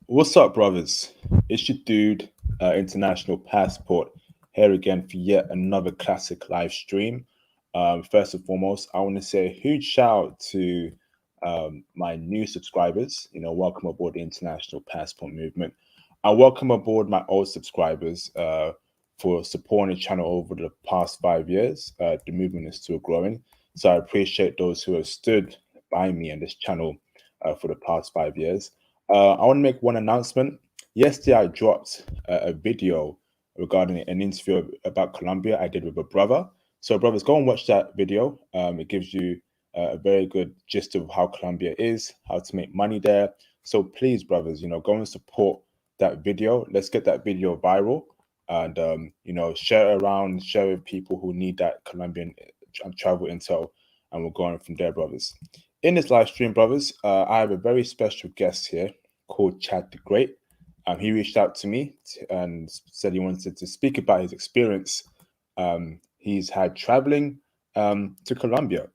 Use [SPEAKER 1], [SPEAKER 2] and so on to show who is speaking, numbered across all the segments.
[SPEAKER 1] What's up, brothers? It's your dude, International Passport, here again for yet another classic live stream. First and foremost, I want to say a huge shout out to my new subscribers. Welcome aboard the International Passport movement. I welcome aboard my old subscribers for supporting the channel over the past 5 years. The movement is still growing, so I appreciate those who have stood by me on this channel for the past 5 years. I want to make one announcement. Yesterday, I dropped a video regarding an interview about Colombia I did with a brother. So, brothers, go and watch that video. It gives you a very good gist of how Colombia is, how to make money there. So, please, brothers, go and support that video. Let's get that video viral and, share it around, share with people who need that Colombian travel intel. And we're going from there, brothers. In this live stream, brothers, I have a very special guest here called Chad the Great. He reached out to me and said he wanted to speak about his experience he's had traveling to Colombia.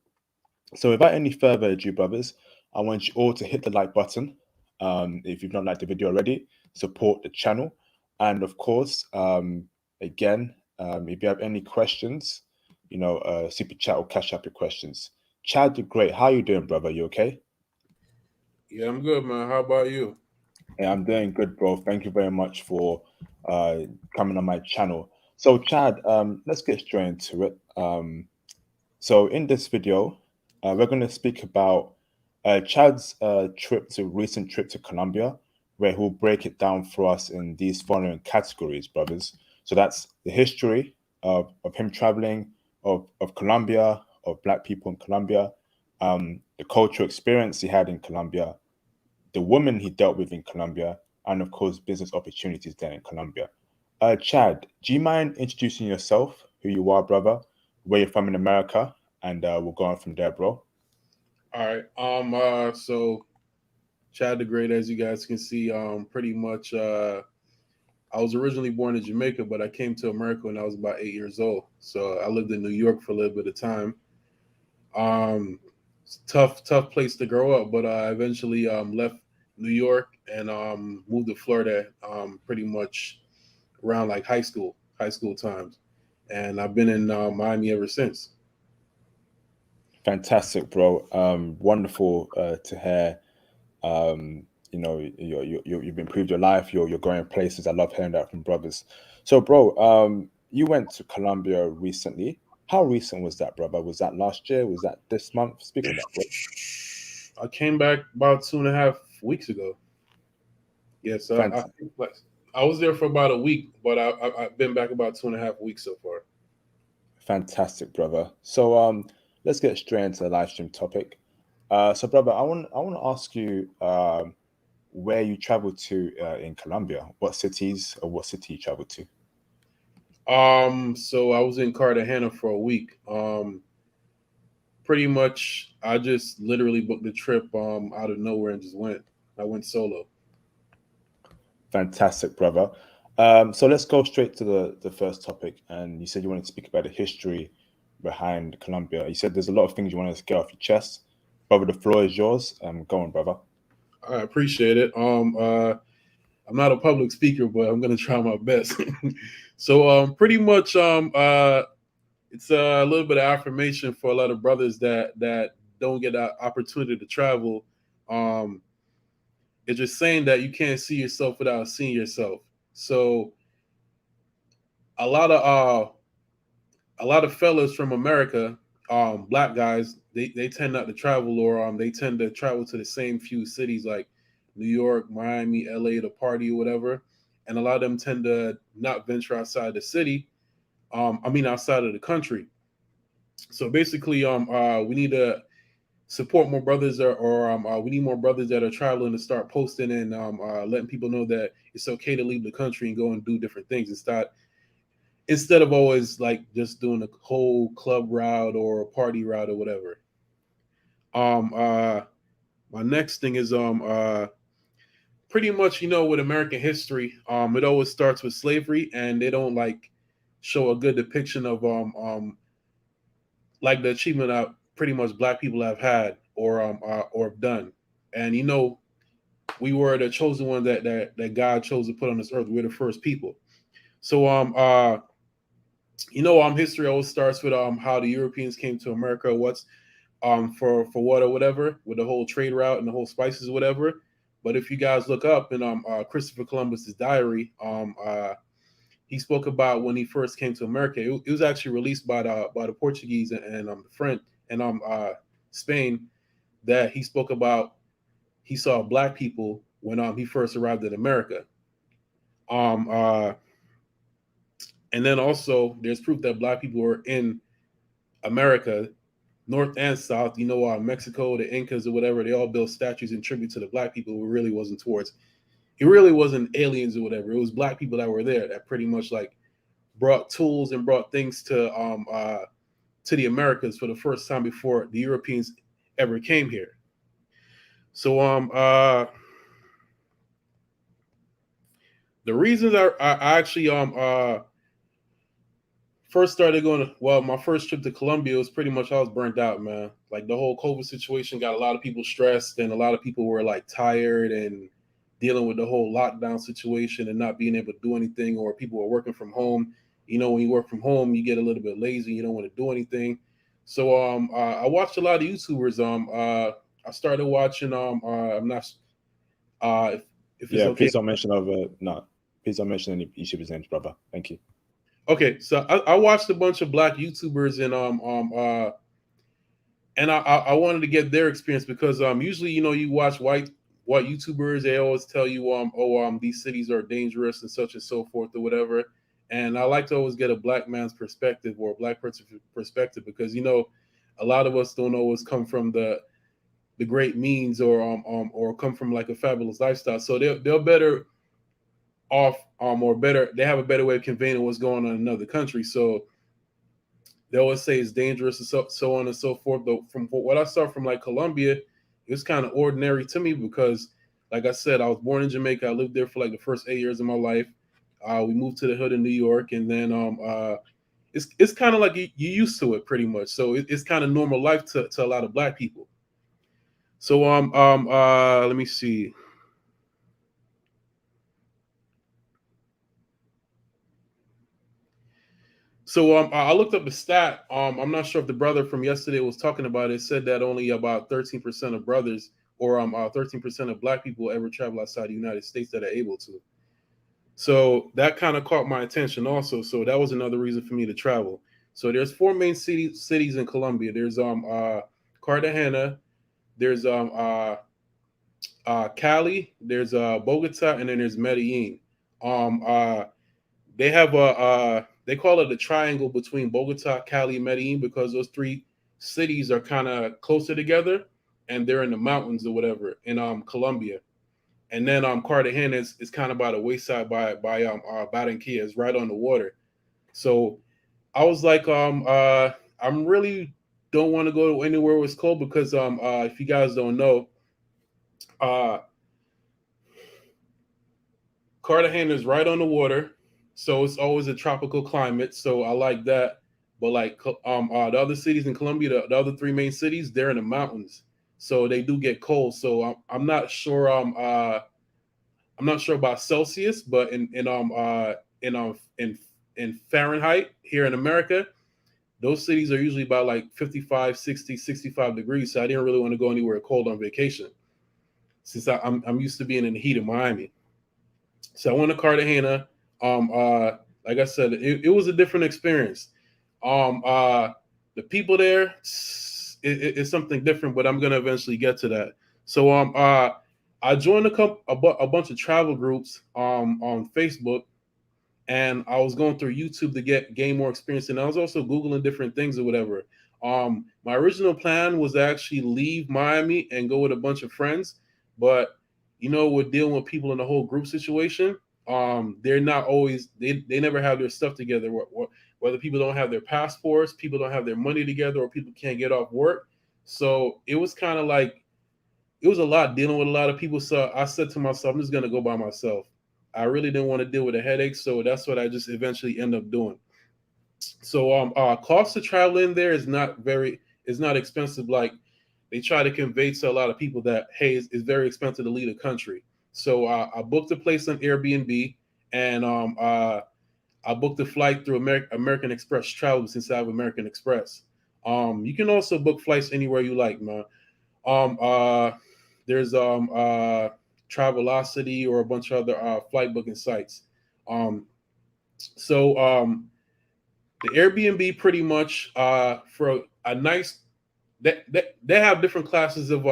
[SPEAKER 1] So without any further ado, brothers, I want you all to hit the like button. If you've not liked the video already, support the channel. And of course, again, if you have any questions, super chat or cash up your questions. Chad the Great, how you doing, brother? You okay?
[SPEAKER 2] Yeah, I'm good, man. How about you?
[SPEAKER 1] Yeah, I'm doing good, bro. Thank you very much for coming on my channel. So, Chad, let's get straight into it. So, in this video, we're going to speak about Chad's recent trip to Colombia, where he'll break it down for us in these following categories, brothers. So that's the history of him traveling, of Colombia, of Black people in Colombia, the cultural experience he had in Colombia, the woman he dealt with in Colombia, and of course, business opportunities there in Colombia. Chad, do you mind introducing yourself, who you are, brother, where you're from in America, and we'll go on from there, bro.
[SPEAKER 2] All right. So Chad the Great, as you guys can see, pretty much I was originally born in Jamaica, but I came to America when I was about 8 years old. So I lived in New York for a little bit of time. It's a tough place to grow up, but I eventually left New York and moved to Florida pretty much around like high school times. And I've been in Miami ever since.
[SPEAKER 1] Fantastic, bro. Wonderful to hear. You've improved your life. You're going places. I love hearing that from brothers. So, bro, you went to Colombia recently. How recent was that, brother? Was that last year? Was that this month? Speak on that, bro.
[SPEAKER 2] I came back about 2.5 weeks ago. Yes,
[SPEAKER 1] Fant-
[SPEAKER 2] I was there for about a week, but I've been back about 2.5 weeks so far.
[SPEAKER 1] Fantastic, brother. So, let's get straight into the live stream topic. So, brother, I want to ask you where you traveled to in Colombia. What city you traveled to?
[SPEAKER 2] So I was in Cartagena for a week. Pretty much, I just literally booked the trip out of nowhere and just went. I went solo.
[SPEAKER 1] Fantastic, brother. So let's go straight to the first topic. And you said you wanted to speak about the history behind Colombia. You said there's a lot of things you wanted to get off your chest. Brother, the floor is yours. Go on, brother.
[SPEAKER 2] I appreciate it. I'm not a public speaker, but I'm gonna try my best. So pretty much it's a little bit of affirmation for a lot of brothers that don't get that opportunity to travel. Um, it's just saying that you can't see yourself without seeing yourself. So a lot of uh, a lot of fellas from America, black guys, they tend not to travel, or they tend to travel to the same few cities like New York, Miami, LA to party or whatever. And a lot of them tend to not venture outside the city. Outside of the country. So basically, we need to support more brothers, or we need more brothers that are traveling to start posting and letting people know that it's okay to leave the country and go and do different things instead of always like just doing a whole club route or a party route or whatever. Um, uh, my next thing is pretty much with American history, it always starts with slavery, and they don't like show a good depiction of like the achievement that pretty much black people have had or have done. And we were the chosen one that God chose to put on this earth. We're the first people. So history always starts with how the Europeans came to America, what's for what or whatever, with the whole trade route and the whole spices, whatever. But if you guys look up in Christopher Columbus's diary, he spoke about when he first came to America. It was actually released by the Portuguese and the French and Spain, that he spoke about he saw black people when he first arrived in America. Um, uh, and then also there's proof that black people were in America, North and South. Mexico, the Incas or whatever, they all built statues in tribute to the black people. It really wasn't aliens or whatever. It was black people that were there that pretty much like brought tools and brought things to the Americas for the first time before the Europeans ever came here. So the reasons I actually first started going my first trip to Colombia was pretty much I was burnt out, man. Like the whole COVID situation got a lot of people stressed, and a lot of people were like tired and dealing with the whole lockdown situation and not being able to do anything, or people were working from home. When you work from home, you get a little bit lazy, you don't want to do anything. So I watched a lot of YouTubers. I started watching I'm not if it's okay.
[SPEAKER 1] Please don't mention please don't mention any YouTubers' names, brother. Thank you.
[SPEAKER 2] Okay, so I watched a bunch of black YouTubers and I wanted to get their experience, because usually you watch white YouTubers, they always tell you these cities are dangerous and such and so forth or whatever. And I like to always get a black man's perspective, or a black person's perspective, because a lot of us don't always come from the great means, or come from like a fabulous lifestyle. So they're better off or better, they have a better way of conveying what's going on in another country. So they always say it's dangerous and so on and so forth. Though from what I saw from like Colombia, it was kind of ordinary to me, because like I said, I was born in Jamaica. I lived there for like the first 8 years of my life. We moved to the hood in New York, and then it's kind of like you used to it pretty much. So it's kind of normal life to a lot of black people. So let me see. So I looked up the stat. I'm not sure if the brother from yesterday was talking about it. It said that only about 13% of brothers, or 13% of black people ever travel outside the United States that are able to. So that kind of caught my attention also. So that was another reason for me to travel. So there's four main cities in Colombia. There's Cartagena, there's Cali, there's Bogota, and then there's Medellin. They have they call it a triangle between Bogota, Cali, and Medellin, because those three cities are kind of closer together, and they're in the mountains or whatever in Colombia. And then Cartagena is kind of by the wayside by Barranquilla, is right on the water. So I was like, I'm really don't want to go anywhere where it's cold, because if you guys don't know, uh, Cartagena is right on the water, so it's always a tropical climate. So I like that. But like the other cities in Colombia, the other three main cities, they're in the mountains, so they do get cold. So I'm not sure. I'm not sure about Celsius, but in Fahrenheit here in America, those cities are usually about like 55, 60, 65 degrees. So I didn't really want to go anywhere cold on vacation, since I'm used to being in the heat of Miami. So I went to Cartagena. Like I said, it was a different experience. The people there, it's something different, but I'm gonna eventually get to that. So I joined a bunch of travel groups on Facebook, and I was going through YouTube to gain more experience, and I was also Googling different things or whatever. My original plan was to actually leave Miami and go with a bunch of friends, but we're dealing with people in the whole group situation. They're not always they never have their stuff together. Whether people don't have their passports, people don't have their money together, or people can't get off work. So it was kind of like it was a lot dealing with a lot of people. So I said to myself, I'm just gonna go by myself. I really didn't want to deal with a headache, so that's what I just eventually end up doing. So cost of traveling there is not expensive. Like they try to convey to a lot of people that, hey, it's very expensive to leave the country. So I booked a place on Airbnb, and I booked a flight through American Express Travel since I have American Express. You can also book flights anywhere you like, man. Um, uh, there's Travelocity or a bunch of other flight booking sites. Um, so the Airbnb pretty much for a nice they have different classes of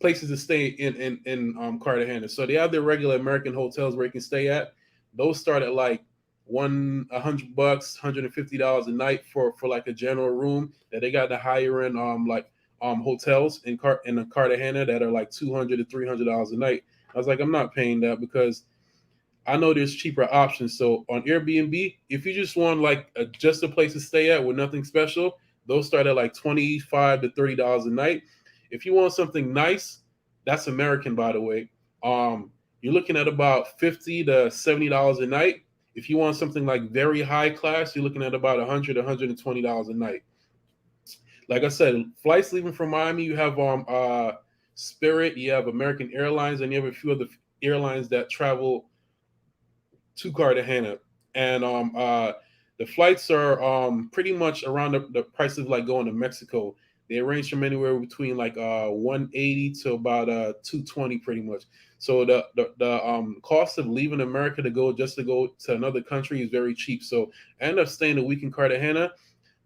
[SPEAKER 2] places to stay in Cartagena. So they have their regular American hotels where you can stay at. Those start at like $100, $150 a night for like a general room. That they got the higher end hotels in the Cartagena that are like $200 to $300 a night. I was like, I'm not paying that because I know there's cheaper options. So on Airbnb, if you just want like just a place to stay at with nothing special, those start at like $25 to $30 a night. If you want something nice, that's American, by the way. You're looking at about $50 to $70 a night. If you want something like very high class, you're looking at about $100 to $120 a night. Like I said, flights leaving from Miami, you have Spirit, you have American Airlines, and you have a few other airlines that travel to Cartagena, and the flights are pretty much around the price of like going to Mexico. They range from anywhere between like 180 to about 220, pretty much. So the cost of leaving America to go to another country is very cheap. So I ended up staying a week in Cartagena.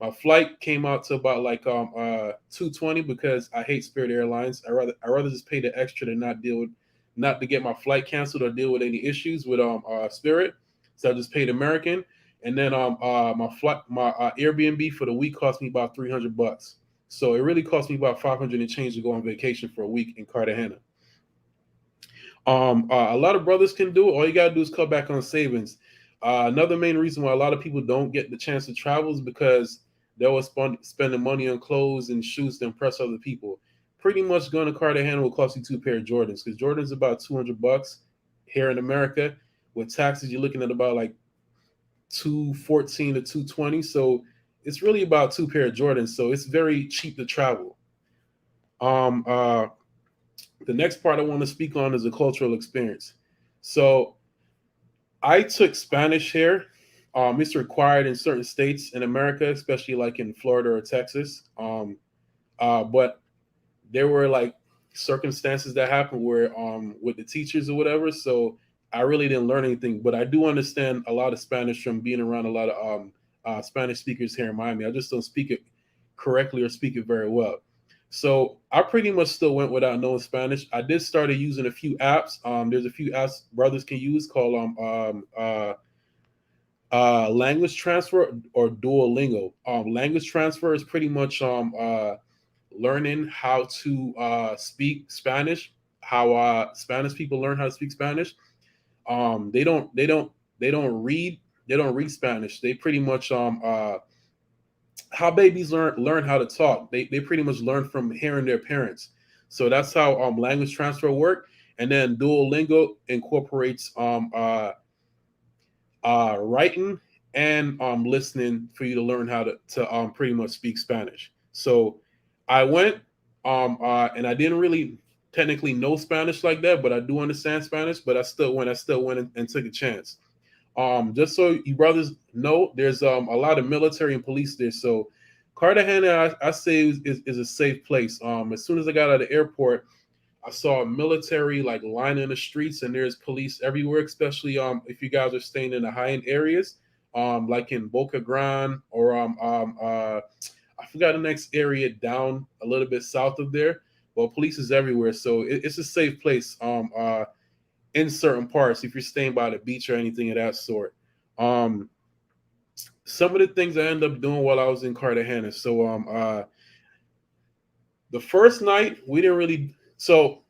[SPEAKER 2] My flight came out to about like 220 because I hate Spirit Airlines. I rather just pay the extra to not to get my flight canceled or deal with any issues with Spirit. So I just paid American, and then my Airbnb for the week cost me about $300. So it really cost me about 500 and change to go on vacation for a week in Cartagena. A lot of brothers can do it. All you gotta do is cut back on savings. Another main reason why a lot of people don't get the chance to travel is because they always spending money on clothes and shoes to impress other people. Pretty much going to Cartagena will cost you two pair of Jordans because Jordans about $200 here in America. With taxes, you're looking at about like 214 to 220. So it's really about two pair of Jordans. So it's very cheap to travel. Um, uh, the next part I want to speak on is the cultural experience. So I took Spanish here. It's required in certain states in America, especially like in Florida or Texas. But there were like circumstances that happened where with the teachers or whatever. So I really didn't learn anything, but I do understand a lot of Spanish from being around a lot of Spanish speakers here in Miami. I just don't speak it correctly or speak it very well. So I pretty much still went without knowing Spanish. I did started using a few apps. There's a few apps brothers can use called language transfer or Duolingo. Language transfer is pretty much learning how to speak Spanish. How Spanish people learn how to speak Spanish. They don't read Spanish. They pretty much how babies learn how to talk. They pretty much learn from hearing their parents. So that's how language transfer work. And then Duolingo incorporates writing and listening for you to learn how to pretty much speak Spanish. So I went and I didn't really technically know Spanish like that, but I do understand Spanish. But I still went and took a chance. Just so you brothers know, there's a lot of military and police there. So Cartagena, I say is a safe place. As soon as I got out of the airport, I saw a military like lining the streets, and there's police everywhere. Especially if you guys are staying in the high end areas, like in Boca Grande or I forgot the next area down a little bit south of there. Well, police is everywhere, so it's a safe place. In certain parts, if you're staying by the beach or anything of that sort. Some of the things I ended up doing while I was in Cartagena. So the first night we didn't really. So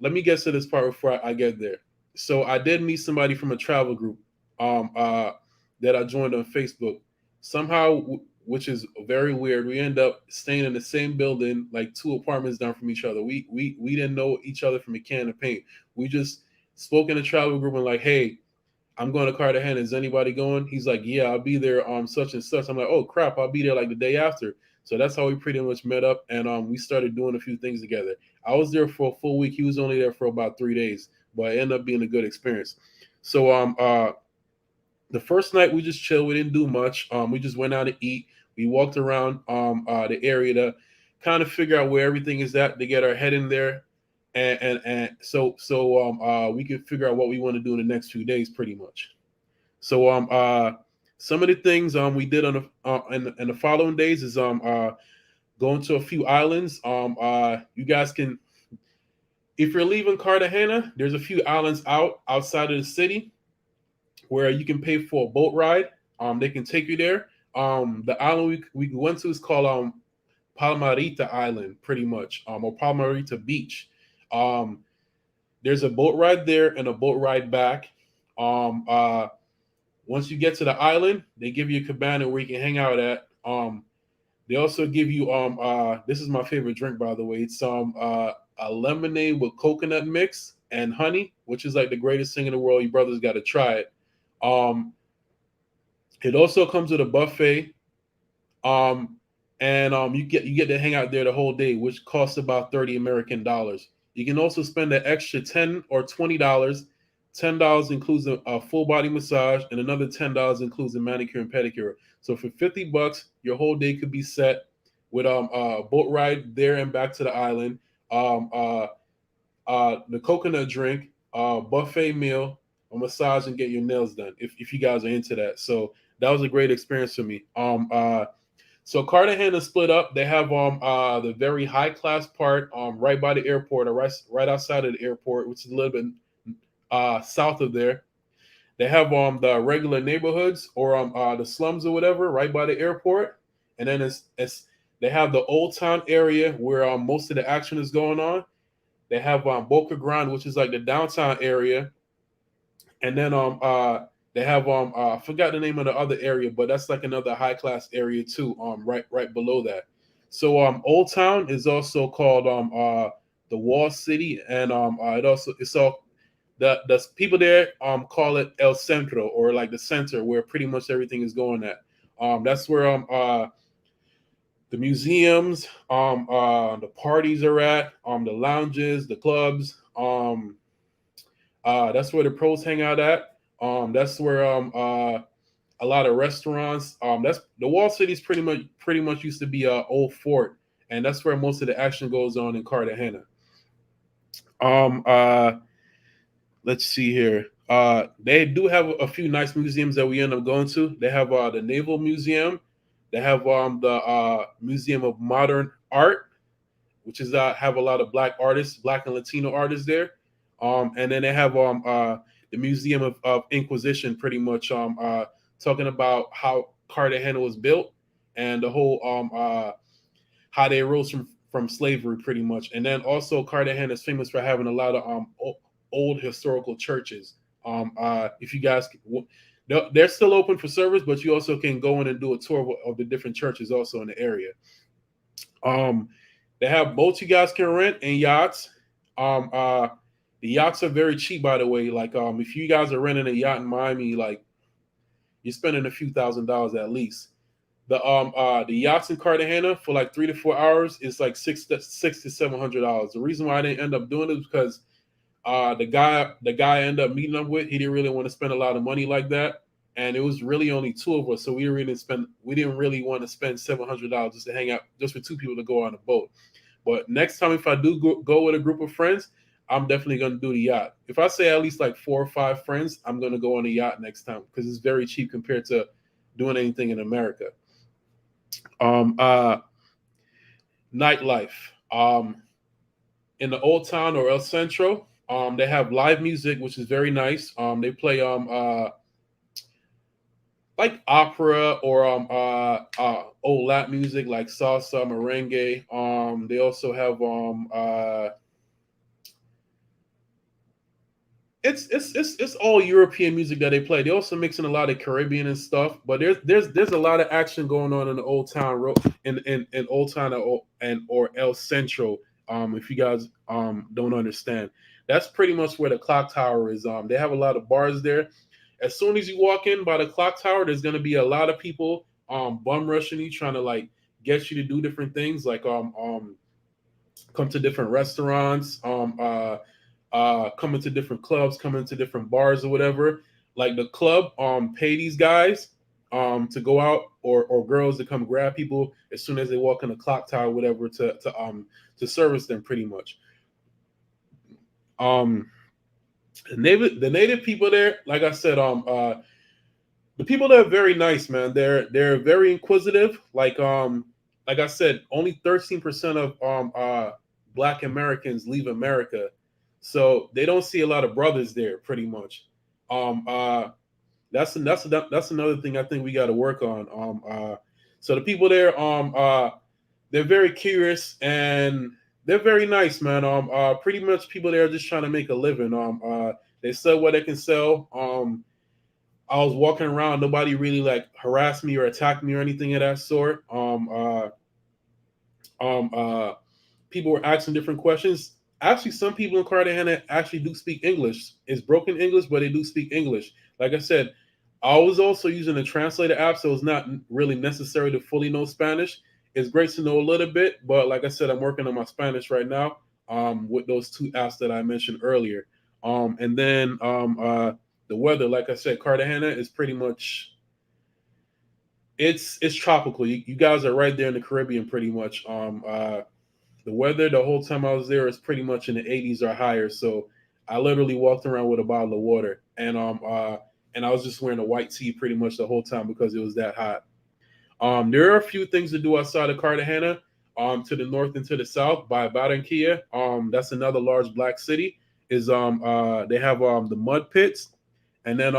[SPEAKER 2] let me get to this part before I get there. So I did meet somebody from a travel group that I joined on Facebook. Somehow, which is very weird, we end up staying in the same building, like two apartments down from each other. We didn't know each other from a can of paint. We just spoke in a travel group and like, hey, I'm going to Cartagena. Is anybody going? He's like, yeah, I'll be there such and such. I'm like, oh crap, I'll be there like the day after. So that's how we pretty much met up, and we started doing a few things together. I was there for a full week. He was only there for about 3 days, but it ended up being a good experience. So the first night we just chilled. We didn't do much. We just went out to eat. We walked around the area to kind of figure out where everything is at to get our head in there, and we could figure out what we want to do in the next few days, pretty much. So some of the things we did on in the following days is going to a few islands. You guys can, if you're leaving Cartagena, there's a few islands outside of the city where you can pay for a boat ride. They can take you there. The island we went to is called Palmarita Island, pretty much, or Palmarita Beach. There's a boat ride there and a boat ride back. Once you get to the island, they give you a cabana where you can hang out at. They also give you this is my favorite drink, by the way. It's a lemonade with coconut mix and honey, which is like the greatest thing in the world. You brothers got to try it. It also comes with a buffet, and you get to hang out there the whole day, which costs about $30 American. You can also spend an extra $10 or $20. $10 includes a full body massage, and another $10 includes a manicure and pedicure. So for $50, your whole day could be set with a boat ride there and back to the island, the coconut drink, buffet meal, a massage, and get your nails done if you guys are into that. So that was a great experience for me. So Cartagena split up. They have the very high class part right by the airport, or right outside of the airport, which is a little bit south of there. They have the regular neighborhoods, or the slums or whatever right by the airport, and then it's they have the old town area where most of the action is going on. They have Boca Grande, which is like the downtown area, and then they have I forgot the name of the other area, but that's like another high class area too. Right below that. So Old Town is also called the Wall City, and it's all the people there call it El Centro, or like the center where pretty much everything is going at. That's where the museums, the parties are at, the lounges, the clubs. That's where the pros hang out at. That's where a lot of restaurants. That's the Wall City's pretty much used to be a old fort, and that's where most of the action goes on in Cartagena. Let's see here. They do have a few nice museums that we end up going to. They have the Naval Museum. They have the Museum of Modern Art, which is have a lot of black artists, black and Latino artists there. And then they have the Museum of Inquisition, pretty much talking about how Cartagena was built and the whole how they rose from slavery, pretty much. And then also Cartagena is famous for having a lot of old historical churches. If you guys, they're still open for service, but you also can go in and do a tour of the different churches also in the area. They have boats you guys can rent and yachts. The yachts are very cheap, by the way. Like if you guys are renting a yacht in Miami, like you're spending a few $1,000s at least. The yachts in Cartagena for like 3 to 4 hours is like $600 to $700. The reason why I didn't end up doing it is because the guy I ended up meeting up with, he didn't really want to spend a lot of money like that, and it was really only two of us, so we didn't really want to spend $700 just to hang out, just for two people to go on a boat. But next time, if I do go with a group of friends, I'm definitely going to do the yacht. If I say at least like 4 or 5 friends, I'm going to go on a yacht next time because it's very cheap compared to doing anything in America. Nightlife. In the Old Town or El Centro, they have live music, which is very nice. They play like opera or old Latin music like salsa, merengue. They also have it's all European music that they play. They also mix in a lot of Caribbean and stuff, but there's a lot of action going on in the Old Town in Old Town or El Centro. If you guys don't understand, that's pretty much where the clock tower is. They have a lot of bars there. As soon as you walk in by the clock tower, there's gonna be a lot of people bum rushing you, trying to like gets you to do different things, like come to different restaurants, coming to different clubs, coming to different bars or whatever. Like the club pay these guys to go out, or girls to come grab people as soon as they walk in the clock tower, whatever, to service them pretty much. Um the native people there, like I said, the people there are very nice, man. They're very inquisitive. Like I said, only 13% of Black Americans leave America, so they don't see a lot of brothers there. Pretty much, um, uh, that's another thing I think we got to work on. So the people there, they're very curious and they're very nice, man. Pretty much people there are just trying to make a living. They sell what they can sell. I was walking around, nobody really like harassed me or attacked me or anything of that sort. Um, uh, People were asking different questions. Actually, some people in Cartagena actually do speak English. It's broken English, but they do speak English. Like I said, I was also using a translator app, so it's not really necessary to fully know Spanish. It's great to know a little bit, but like I said, I'm working on my Spanish right now with those two apps that I mentioned earlier. And then the weather, like I said, Cartagena is pretty much it's tropical. You guys are right there in the Caribbean, pretty much. The weather the whole time I was there is pretty much in the 80s or higher. So I literally walked around with a bottle of water, and I was just wearing a white tee pretty much the whole time because it was that hot. There are a few things to do outside of Cartagena. To the north and to the south by Barranquilla. That's another large black city. Is They have the mud pits, and then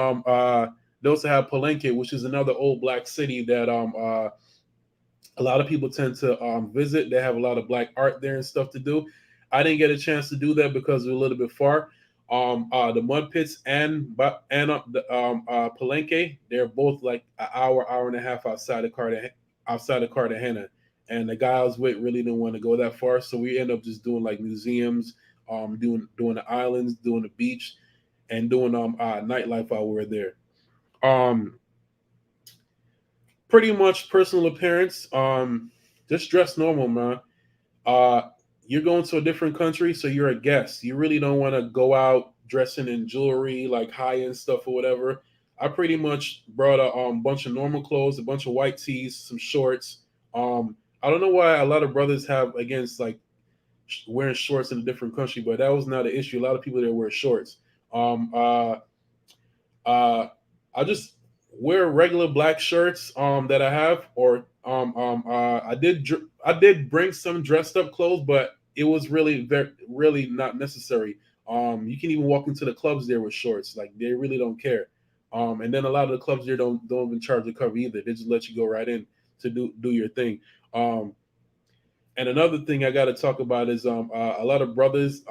[SPEAKER 2] they also have Palenque, which is another old black city that a lot of people tend to visit. They have a lot of black art there and stuff to do. I didn't get a chance to do that because we're a little bit far. The mud pits and the Palenque, they're both like an hour and a half outside of Cartagena. And the guy I was with really didn't want to go that far, so we end up just doing like museums, doing the islands, doing the beach, and doing nightlife while we were there. Um, Pretty much personal appearance. Just dress normal, man. Uh, you're going to a different country, so you're a guest. You really don't want to go out dressing in jewelry, like high end stuff or whatever. I pretty much brought a bunch of normal clothes, a bunch of white tees, some shorts. I don't know why a lot of brothers have against like wearing shorts in a different country, but that was not an issue. A lot of people there wear shorts. Um, uh, uh, I just wear regular black shirts that I have, or I did bring some dressed up clothes, but it was really not necessary. You can even walk into the clubs there with shorts, like they really don't care. And then a lot of the clubs there don't even charge the cover either. They just let you go right in to do your thing. Um, and another thing I got to talk about is a lot of brothers.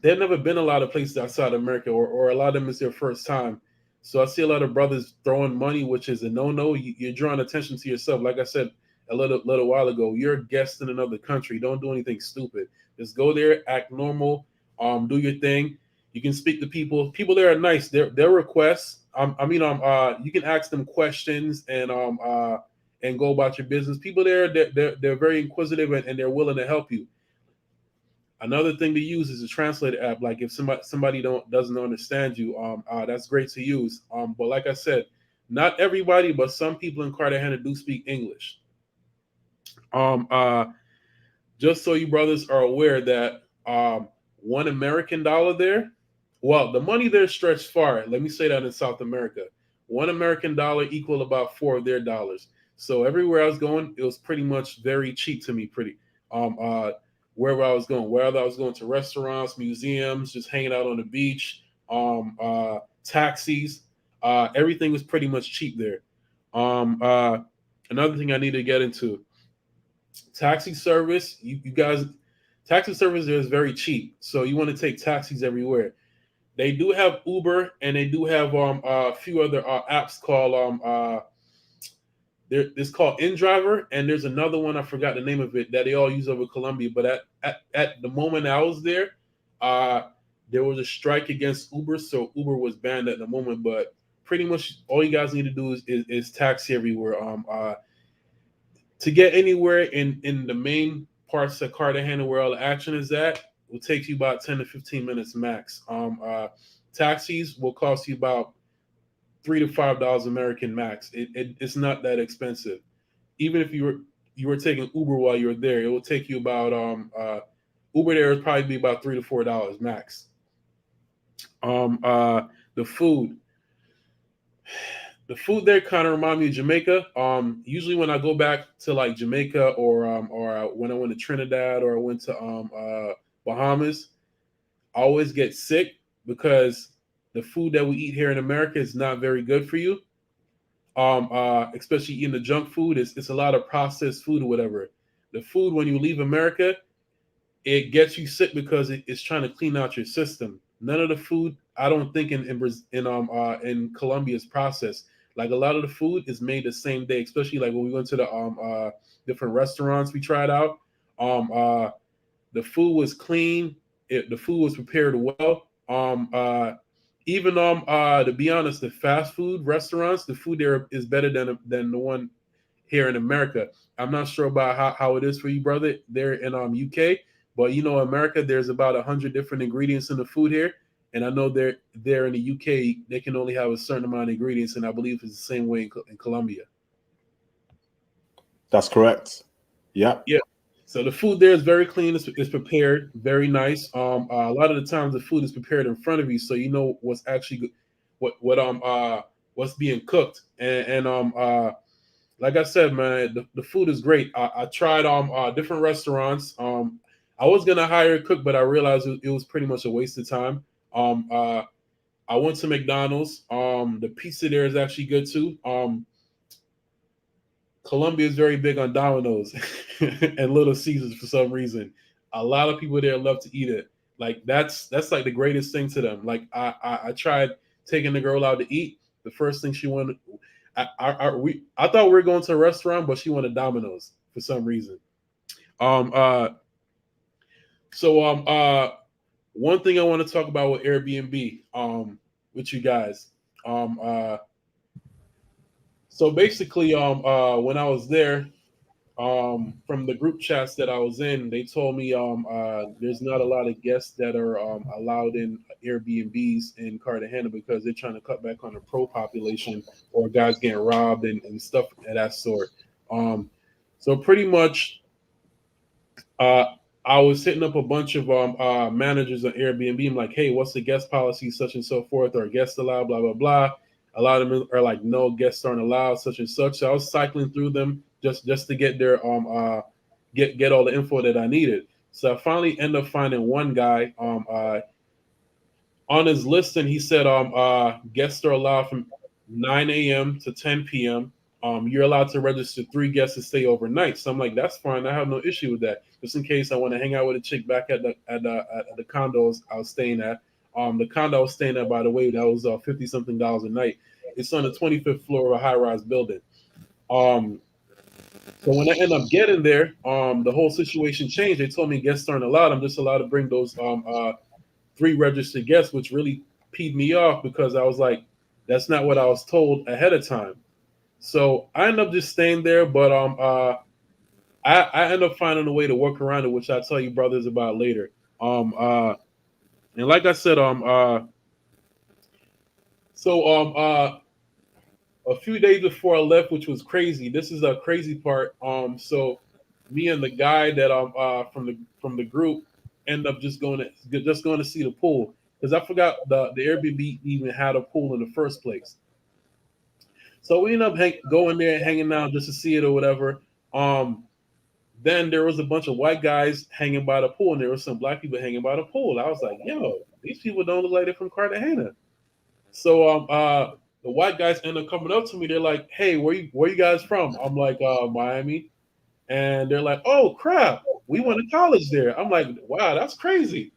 [SPEAKER 2] They've never been a lot of places outside America, or a lot of them is their first time. So I see a lot of brothers throwing money, which is a no-no. You're drawing attention to yourself. Like I said a little while ago, you're a guest in another country. Don't do anything stupid. Just go there, act normal, do your thing. You can speak to people. People there are nice. Their requests. You can ask them questions and go about your business. People there, they're very inquisitive, and they're willing to help you. Another thing to use is a translator app. Like if somebody doesn't understand you, that's great to use. But like I said, not everybody, but some people in Cartagena do speak English. Um, uh, just so you brothers are aware that $1 American there, well, the money there stretched far. Let me say that in South America, $1 American equal about four of their dollars. So everywhere I was going, it was pretty much very cheap to me. Um, uh, Wherever I was going, whether I was going to restaurants, museums, just hanging out on the beach, taxis, everything was pretty much cheap there. Um, uh, Another thing I need to get into, taxi service. You guys, taxi service there is very cheap, so you want to take taxis everywhere. They do have Uber, and they do have a few other apps called it's called InDriver, and there's another one I forgot the name of it that they all use over Colombia. But at the moment I was there, uh, there was a strike against Uber, so Uber was banned at the moment. But pretty much all you guys need to do is taxi everywhere. To get anywhere in the main parts of Cartagena where all the action is at will take you about 10 to 15 minutes max. Taxis will cost you about $3 to $5 American max. It's not that expensive. Even if you were taking Uber while you were there, it will take you about Uber there would probably be about $3 to $4 max. Um, uh, the food, the food there kind of remind me of Jamaica. Usually when I go back to like Jamaica or when I went to Trinidad or I went to Bahamas, I always get sick because the food that we eat here in America is not very good for you. Especially eating the junk food, it's a lot of processed food or whatever. The food when you leave America, it gets you sick because it's trying to clean out your system. None of the food, I don't think in Colombia is processed. Like a lot of the food is made the same day, especially like when we went to the different restaurants we tried out. Um, uh, the food was clean. The food was prepared well. Even to be honest, the fast food restaurants, the food there is better than the one here in America. I'm not sure about how it is for you, brother, there in UK, but America, there's about 100 different ingredients in the food here, and I know there in the UK they can only have a certain amount of ingredients, and I believe it's the same way in Colombia.
[SPEAKER 1] That's correct. Yeah.
[SPEAKER 2] Yeah. So the food there is very clean. It's prepared very nice. A lot of the times the food is prepared in front of you, so you know what's actually what's being cooked. And like I said, man, the food is great. I tried different restaurants. I was gonna hire a cook, but I realized it was pretty much a waste of time. Um, uh, I went to McDonald's. The pizza there is actually good too. Colombia is very big on Domino's and Little Caesars for some reason. A lot of people there love to eat it. Like that's like the greatest thing to them. Like I tried taking the girl out to eat. The first thing she wanted, I thought we were going to a restaurant, but she wanted Domino's for some reason. Um uh so one thing I want to talk about with Airbnb with you guys. Um uh so basically when I was there, from the group chats that I was in, they told me there's not a lot of guests that are allowed in Airbnbs in Cartagena because they're trying to cut back on the pro population or guys getting robbed and stuff of that sort. Um, so pretty much, uh, I was hitting up a bunch of managers on Airbnb. I'm like, hey, what's the guest policy, such and so forth, or guests allowed, blah blah blah. A lot of them are like, no, guests aren't allowed, such and such. So I was cycling through them just to get their get all the info that I needed. So I finally end up finding one guy on his list, and he said guests are allowed from 9 a.m. to 10 p.m. You're allowed to register 3 guests to stay overnight. So I'm like, that's fine. I have no issue with that. Just in case I want to hang out with a chick back at the condos I was staying at. The condo I was staying at, by the way, that was 50 something dollars a night. It's on the 25th floor of a high rise building. Um, so when I end up getting there, the whole situation changed. They told me guests aren't allowed. I'm just allowed to bring those 3 registered guests, which really peed me off because I was like, that's not what I was told ahead of time. So I ended up just staying there, but I ended up finding a way to work around it, which I'll tell you brothers about later. Um, uh, and like I said, so a few days before I left, which was crazy. This is a crazy part. So me and the guy that from the group end up just going to see the pool because I forgot the Airbnb even had a pool in the first place. So we end up going there, hanging out just to see it or whatever. Um, then there was a bunch of white guys hanging by the pool, and there were some black people hanging by the pool. I was like, yo, these people don't look like they're from Cartagena. So the white guys end up coming up to me. They're like, "Hey, where you guys from?" I'm like, "Miami," and they're like, "Oh crap, we went to college there." I'm like, "Wow, that's crazy."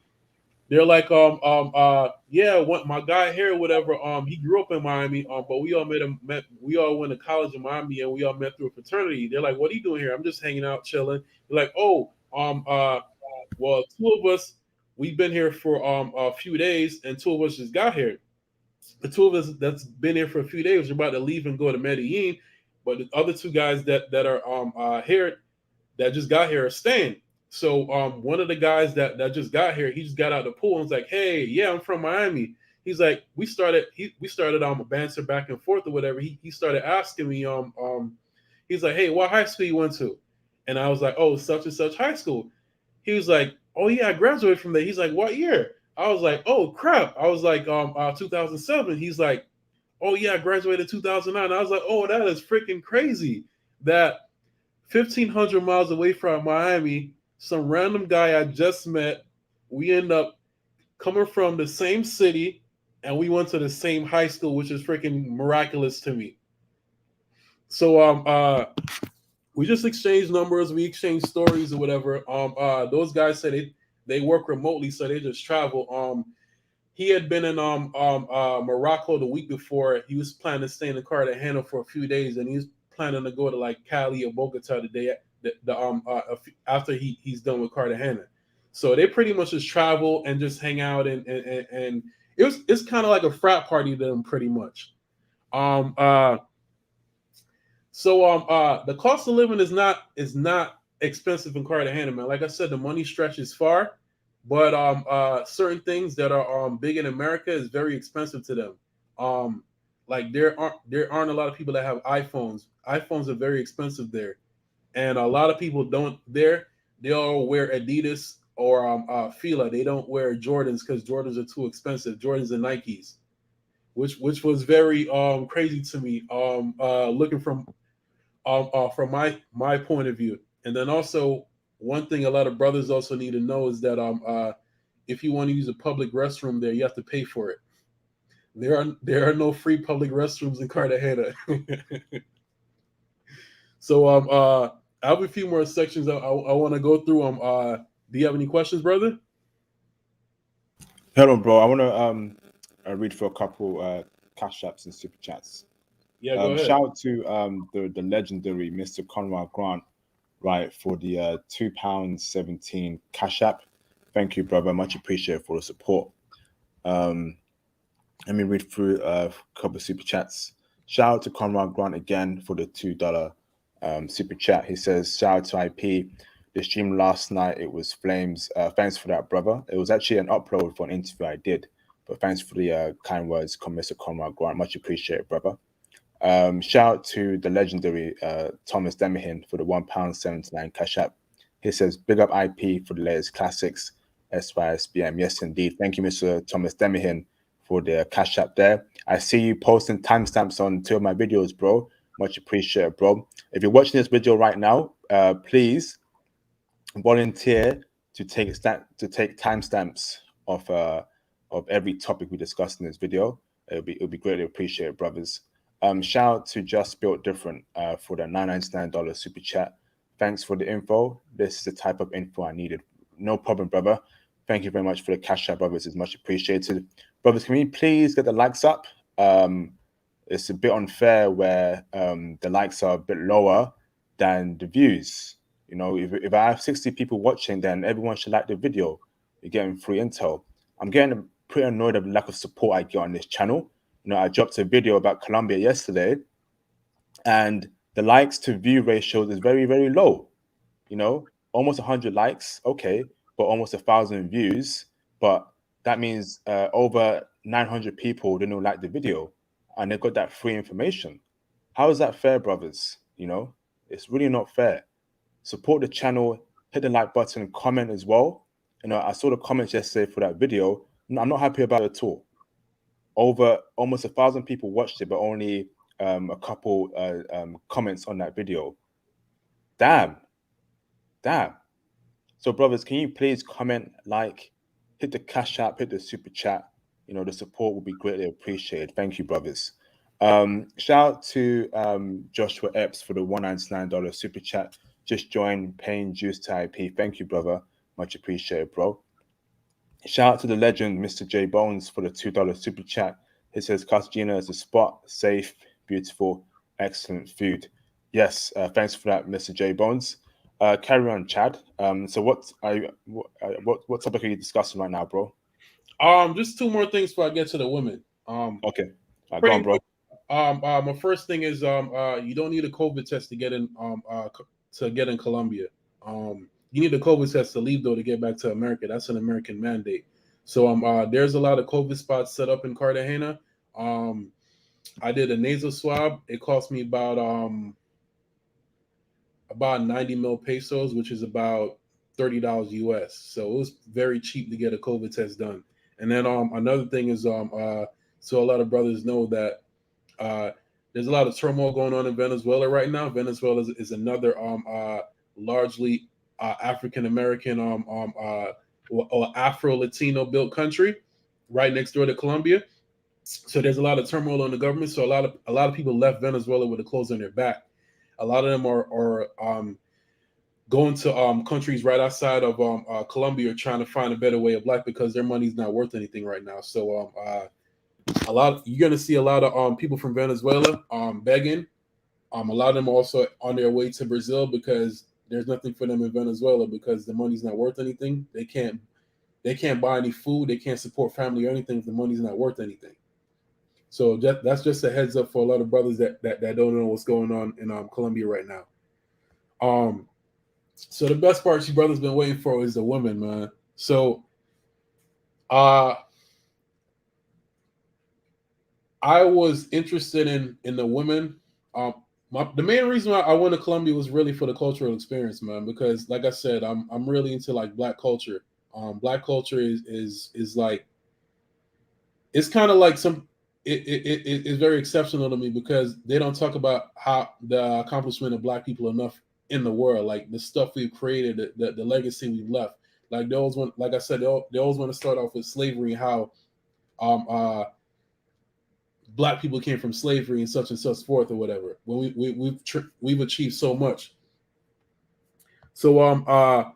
[SPEAKER 2] They're like, yeah, my guy here, whatever, he grew up in Miami, but we all went to college in Miami, and we all met through a fraternity. They're like, "What are you doing here?" I'm just hanging out, chilling. They're like, "Oh, well, 2 of us, we've been here for a few days, and 2 of us just got here. The 2 of us that's been here for a few days, we're about to leave and go to Medellin, but the other two guys that are here that just got here are staying. So one of the guys that just got here, he just got out of the pool and was like, "Hey, yeah, I'm from Miami." He's like, we started a banter back and forth or whatever. He started asking me he's like, "Hey, what high school you went to?" And I was like, "Oh, such and such high school." He was like, "Oh yeah, I graduated from there." He's like, "What year?" I was like, "Oh crap." I was like 2007. He's like, "Oh yeah, I graduated 2009." I was like, "Oh, that is freaking crazy that 1,500 miles away from Miami, some random guy I just met, we end up coming from the same city and we went to the same high school, which is freaking miraculous to me." So we just exchanged numbers, we exchanged stories or whatever. Those guys said they work remotely, so they just travel. He had been in Morocco the week before. He was planning to stay in the Cartagena for a few days, and he's planning to go to like Cali or Bogota the day after he's done with Cartagena. So they pretty much just travel and just hang out, and it's kind of like a frat party to them pretty much. Um, uh, the cost of living is not expensive in Cartagena, man. Like I said, the money stretches far, but certain things that are big in America is very expensive to them. Um, like there aren't a lot of people that have iPhones. iPhones are very expensive there, and a lot of people don't there. They all wear Adidas or Fila. They don't wear Jordans because Jordans are too expensive. Jordans and Nikes, which was very crazy to me. Looking from my point of view. And then also one thing a lot of brothers also need to know is that if you want to use a public restroom there, you have to pay for it. There are no free public restrooms in Cartagena. So I have a few more sections I want to go through. Do you have any questions, brother?
[SPEAKER 1] Hold on, bro. I want to read for a couple cash apps and super chats.
[SPEAKER 2] Yeah, go ahead.
[SPEAKER 1] Shout out to the legendary Mr. Conrad Grant, right, for the £2.17 cash app. Thank you, brother. Much appreciated for the support. Let me read through a couple of super chats. Shout out to Conrad Grant again for the $2 super chat. He says, shout out to IP. The stream last night, it was flames. Thanks for that, brother. It was actually an upload for an interview I did, but thanks for the kind words, Mr. Conrad Grant. Much appreciated, brother. Shout out to the legendary Thomas Demihin for the £1.79 cash app. He says, big up IP for the latest classics, SYSBM. Yes, indeed. Thank you, Mr. Thomas Demihin, for the cash app there. I see you posting timestamps on two of my videos, bro. Much appreciated, bro. If you're watching this video right now, please volunteer to take timestamps of every topic we discussed in this video. It'll be greatly appreciated, brothers. Shout out to Just Built Different for the $9.99 super chat. Thanks for the info. This is the type of info I needed. No problem, brother. Thank you very much for the cash out, brothers. It's much appreciated. Brothers, can we please get the likes up? It's a bit unfair where the likes are a bit lower than the views. You know, if I have 60 people watching, then everyone should like the video. You're getting free intel. I'm getting pretty annoyed at the lack of support I get on this channel. You know, I dropped a video about Colombia yesterday, and the likes to view ratio is very, very low. You know, almost 100 likes, okay, but almost 1,000 views. But that means over 900 people didn't like the video, and they got that free information. How is that fair, brothers? You know, it's really not fair. Support the channel, hit the like button, comment as well. You know, I saw the comments yesterday for that video. I'm not happy about it at all. Over almost 1,000 people watched it, but only a couple comments on that video. Damn. So, brothers, can you please comment, like, hit the cash app, hit the super chat? You know, the support will be greatly appreciated. Thank you, brothers. Shout out to Joshua Epps for the $199 super chat. Just join paying dues to IP. Thank you, brother. Much appreciated, bro. Shout out to the legend, Mr. J Bones, for the $2 super chat. He says, Cartagena is a spot, safe, beautiful, excellent food. Yes, thanks for that, Mr. J Bones. Carry on, Chad. So what topic are you discussing right now, bro?
[SPEAKER 2] Just two more things before I get to the women.
[SPEAKER 1] Okay, go
[SPEAKER 2] Pretty
[SPEAKER 1] on, bro.
[SPEAKER 2] My first thing is you don't need a COVID test to get in Colombia. You need a COVID test to leave though to get back to America. That's an American mandate. So there's a lot of COVID spots set up in Cartagena. I did a nasal swab. It cost me about 90 mil pesos, which is about $30 US. So it was very cheap to get a COVID test done. And then another thing is so a lot of brothers know that there's a lot of turmoil going on in Venezuela right now. Venezuela is another largely African American or Afro Latino built country right next door to Colombia. So there's a lot of turmoil in the government. So a lot of people left Venezuela with the clothes on their back. A lot of them are going to countries right outside of Colombia, trying to find a better way of life because their money's not worth anything right now. So you're gonna see a lot of people from Venezuela begging. A lot of them are also on their way to Brazil because there's nothing for them in Venezuela because the money's not worth anything. They can't buy any food. They can't support family or anything if the money's not worth anything. So that's just a heads up for a lot of brothers that don't know what's going on in Colombia right now. So the best part you brothers been waiting for is the women, man. So I was interested in the women. The main reason why I went to Colombia was really for the cultural experience, man. Because like I said, I'm really into like Black culture. Black culture is like, it's kind of like it's very exceptional to me because they don't talk about how the accomplishment of Black people enough in the world, like the stuff we've created, the legacy we've left. Like they always want, like I said, they always want to start off with slavery and how Black people came from slavery and such forth or whatever. When we've achieved so much. So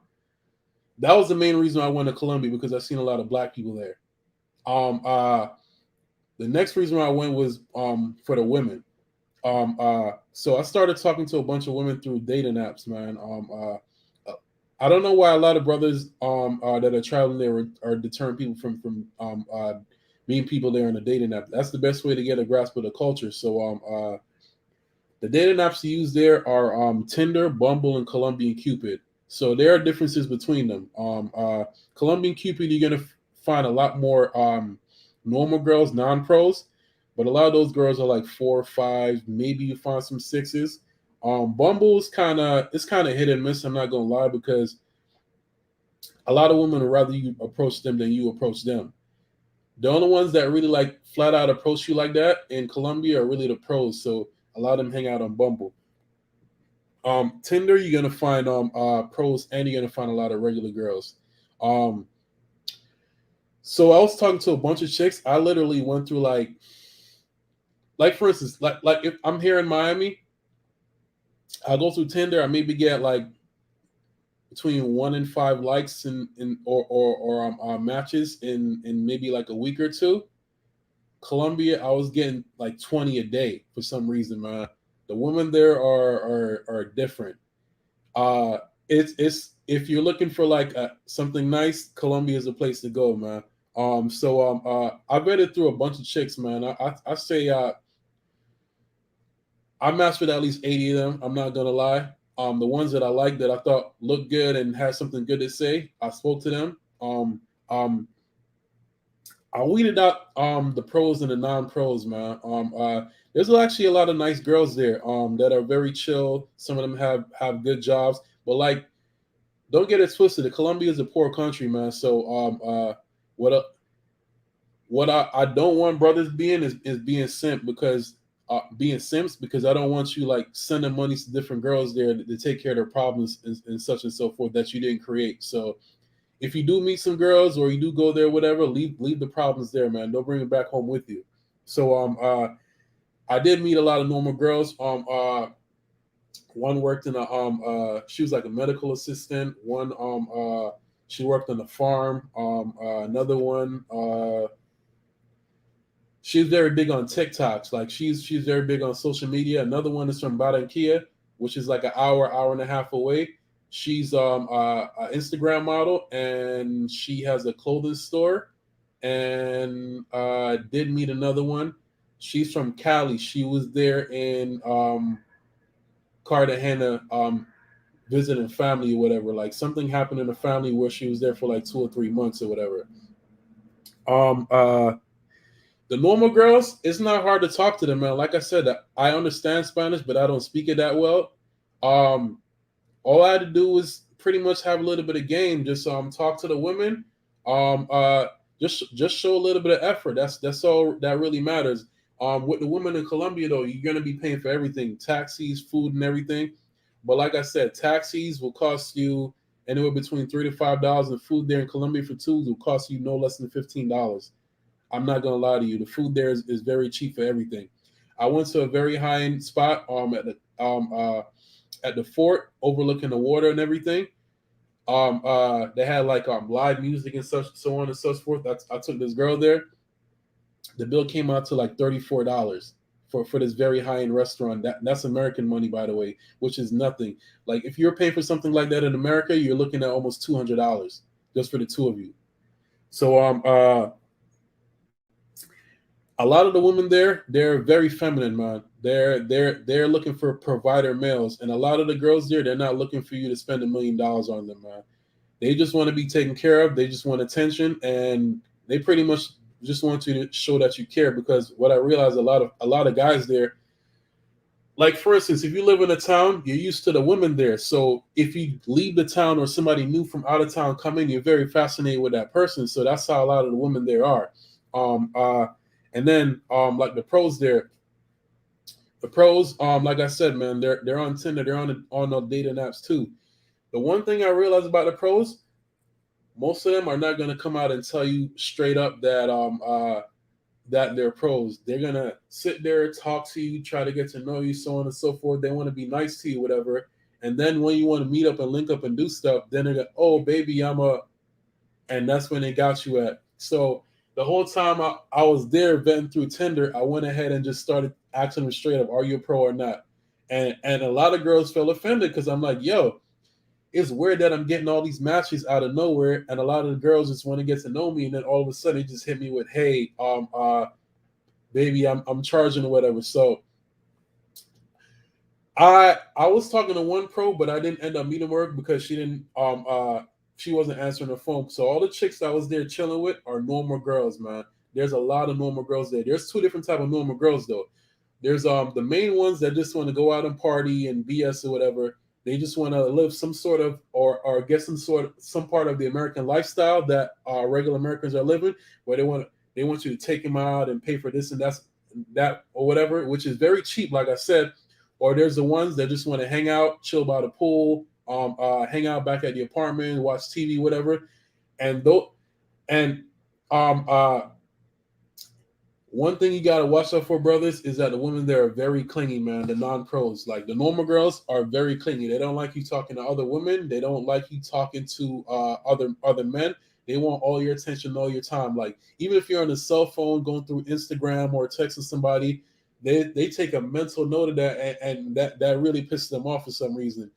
[SPEAKER 2] that was the main reason I went to Colombia because I've seen a lot of Black people there. The next reason I went was for the women. So I started talking to a bunch of women through dating apps, man. I don't know why a lot of brothers that are traveling there are deterring people from meeting people there on a dating app. That's the best way to get a grasp of the culture. So the dating apps to use there are Tinder, Bumble, and Colombian Cupid. So there are differences between them. Colombian Cupid, you're gonna find a lot more normal girls, non-pros, but a lot of those girls are like 4 or 5. Maybe you find some 6s. Bumble's kind of hit and miss. I'm not gonna lie because a lot of women would rather you approach them than you approach them. The only ones that really like flat out approach you like that in Colombia are really the pros. So a lot of them hang out on Bumble. Tinder, you're gonna find pros and you're gonna find a lot of regular girls. So I was talking to a bunch of chicks. I literally went through like for instance, like if I'm here in Miami, I go through Tinder. I maybe get like between 1 and 5 likes or matches in maybe like a week or two. Colombia, I was getting like 20 a day for some reason, man. The women there are different. It's if you're looking for like something nice, Colombia is a place to go, man. So I vetted through a bunch of chicks, man. I say I mastered at least 80 of them. I'm not gonna lie. The ones that I liked that I thought looked good and had something good to say, I spoke to them. I weeded out the pros and the non-pros, man. There's actually a lot of nice girls there that are very chill. Some of them have good jobs, but like, don't get it twisted. Colombia is a poor country, man. So what I don't want brothers being is being simp because being simps because I don't want you like sending money to different girls there to take care of their problems and such and so forth that you didn't create. So if you do meet some girls or you do go there, whatever, leave the problems there, man. Don't bring it back home with you. So I did meet a lot of normal girls. One worked in she was like a medical assistant. One she worked on the farm. Another one she's very big on TikToks. Like she's very big on social media. Another one is from Barranquilla, which is like an hour and a half away. She's an Instagram model and she has a clothing store. And did meet another one. She's from Cali. She was there in Cartagena visiting family or whatever. Like something happened in the family where she was there for like 2 or 3 months or whatever. Um, uh, the normal girls, it's not hard to talk to them, man. Like I said, I understand Spanish, but I don't speak it that well. Um, all I had to do was pretty much have a little bit of game, just talk to the women, um, uh, just show a little bit of effort. That's all that really matters. With the women in Colombia, though, you're gonna be paying for everything, taxis, food, and everything. But like I said, taxis will cost you anywhere between $3 to $5, and food there in Colombia for two will cost you no less than $15. I'm not gonna lie to you, the food there is very cheap for everything. I went to a very high end spot at the fort overlooking the water and everything. They had like live music and such, so on and so forth. I took this girl there. The bill came out to like $34 for this very high end restaurant. That's American money, by the way, which is nothing. Like if you're paying for something like that in America, you're looking at almost $200 just for the two of you. So a lot of the women there, they're very feminine, man. They're looking for provider males, and a lot of the girls there, they're not looking for you to spend $1 million on them, man. They just want to be taken care of. They just want attention, and they pretty much just want you to show that you care. Because what I realized, a lot of guys there, like for instance, if you live in a town, you're used to the women there. So if you leave the town or somebody new from out of town come in, you're very fascinated with that person. So that's how a lot of the women there are. Um, uh, and then like the pros there, the pros, like I said, man, they're on Tinder, they're on dating apps too. The one thing I realized about the pros, most of them are not going to come out and tell you straight up that they're pros. They're gonna sit there, talk to you, try to get to know you, so on and so forth. They want to be nice to you, whatever. And then when you want to meet up and link up and do stuff, then they go, "Oh, baby, and that's when they got you at. So the whole time I was there vetting through Tinder, I went ahead and just started asking them straight up, "Are you a pro or not?" And a lot of girls felt offended because I'm like, "Yo, it's weird that I'm getting all these matches out of nowhere, and a lot of the girls just want to get to know me, and then all of a sudden, they just hit me with, 'Hey, baby, I'm charging or whatever.'" So I was talking to one pro, but I didn't end up meeting her because she wasn't answering the phone. So all the chicks that I was there chilling with are normal girls, man. There's a lot of normal girls there. There's two different type of normal girls though. There's the main ones that just want to go out and party and BS or whatever. They just want to live some sort of or get some part of the American lifestyle that regular Americans are living, where they want you to take them out and pay for this and that or whatever, which is very cheap, like I said. Or there's the ones that just want to hang out, chill by the pool, hang out back at the apartment, watch TV, whatever. And though, and one thing you gotta watch out for, brothers, is that the women there are very clingy, man. The non-pros, like the normal girls, are very clingy. They don't like you talking to other women. They don't like you talking to other men. They want all your attention, all your time. Like even if you're on a cell phone going through Instagram or texting somebody, they take a mental note of that, and that really pisses them off for some reason.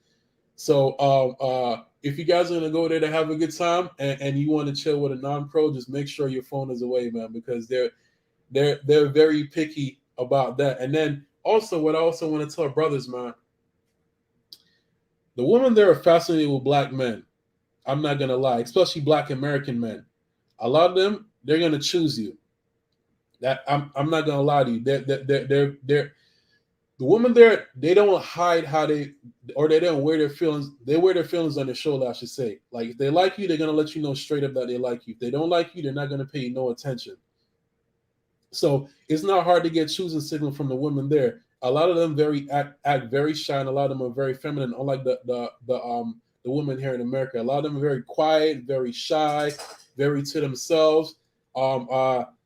[SPEAKER 2] So if you guys are gonna go there to have a good time and you want to chill with a non-pro, just make sure your phone is away, man, because they're very picky about that. And then also, what I also want to tell brothers, man, the women there are fascinated with black men. I'm not gonna lie, especially black American men. A lot of them, they're gonna choose you. That I'm not gonna lie to you. They're the women there, they don't hide how they don't wear their feelings. They wear their feelings on their shoulder, I should say. Like if they like you, they're gonna let you know straight up that they like you. If they don't like you, they're not gonna pay you no attention. So it's not hard to get choosing signal from the women there. A lot of them act very shy, and a lot of them are very feminine, unlike the women here in America. A lot of them are very quiet, very shy, very to themselves.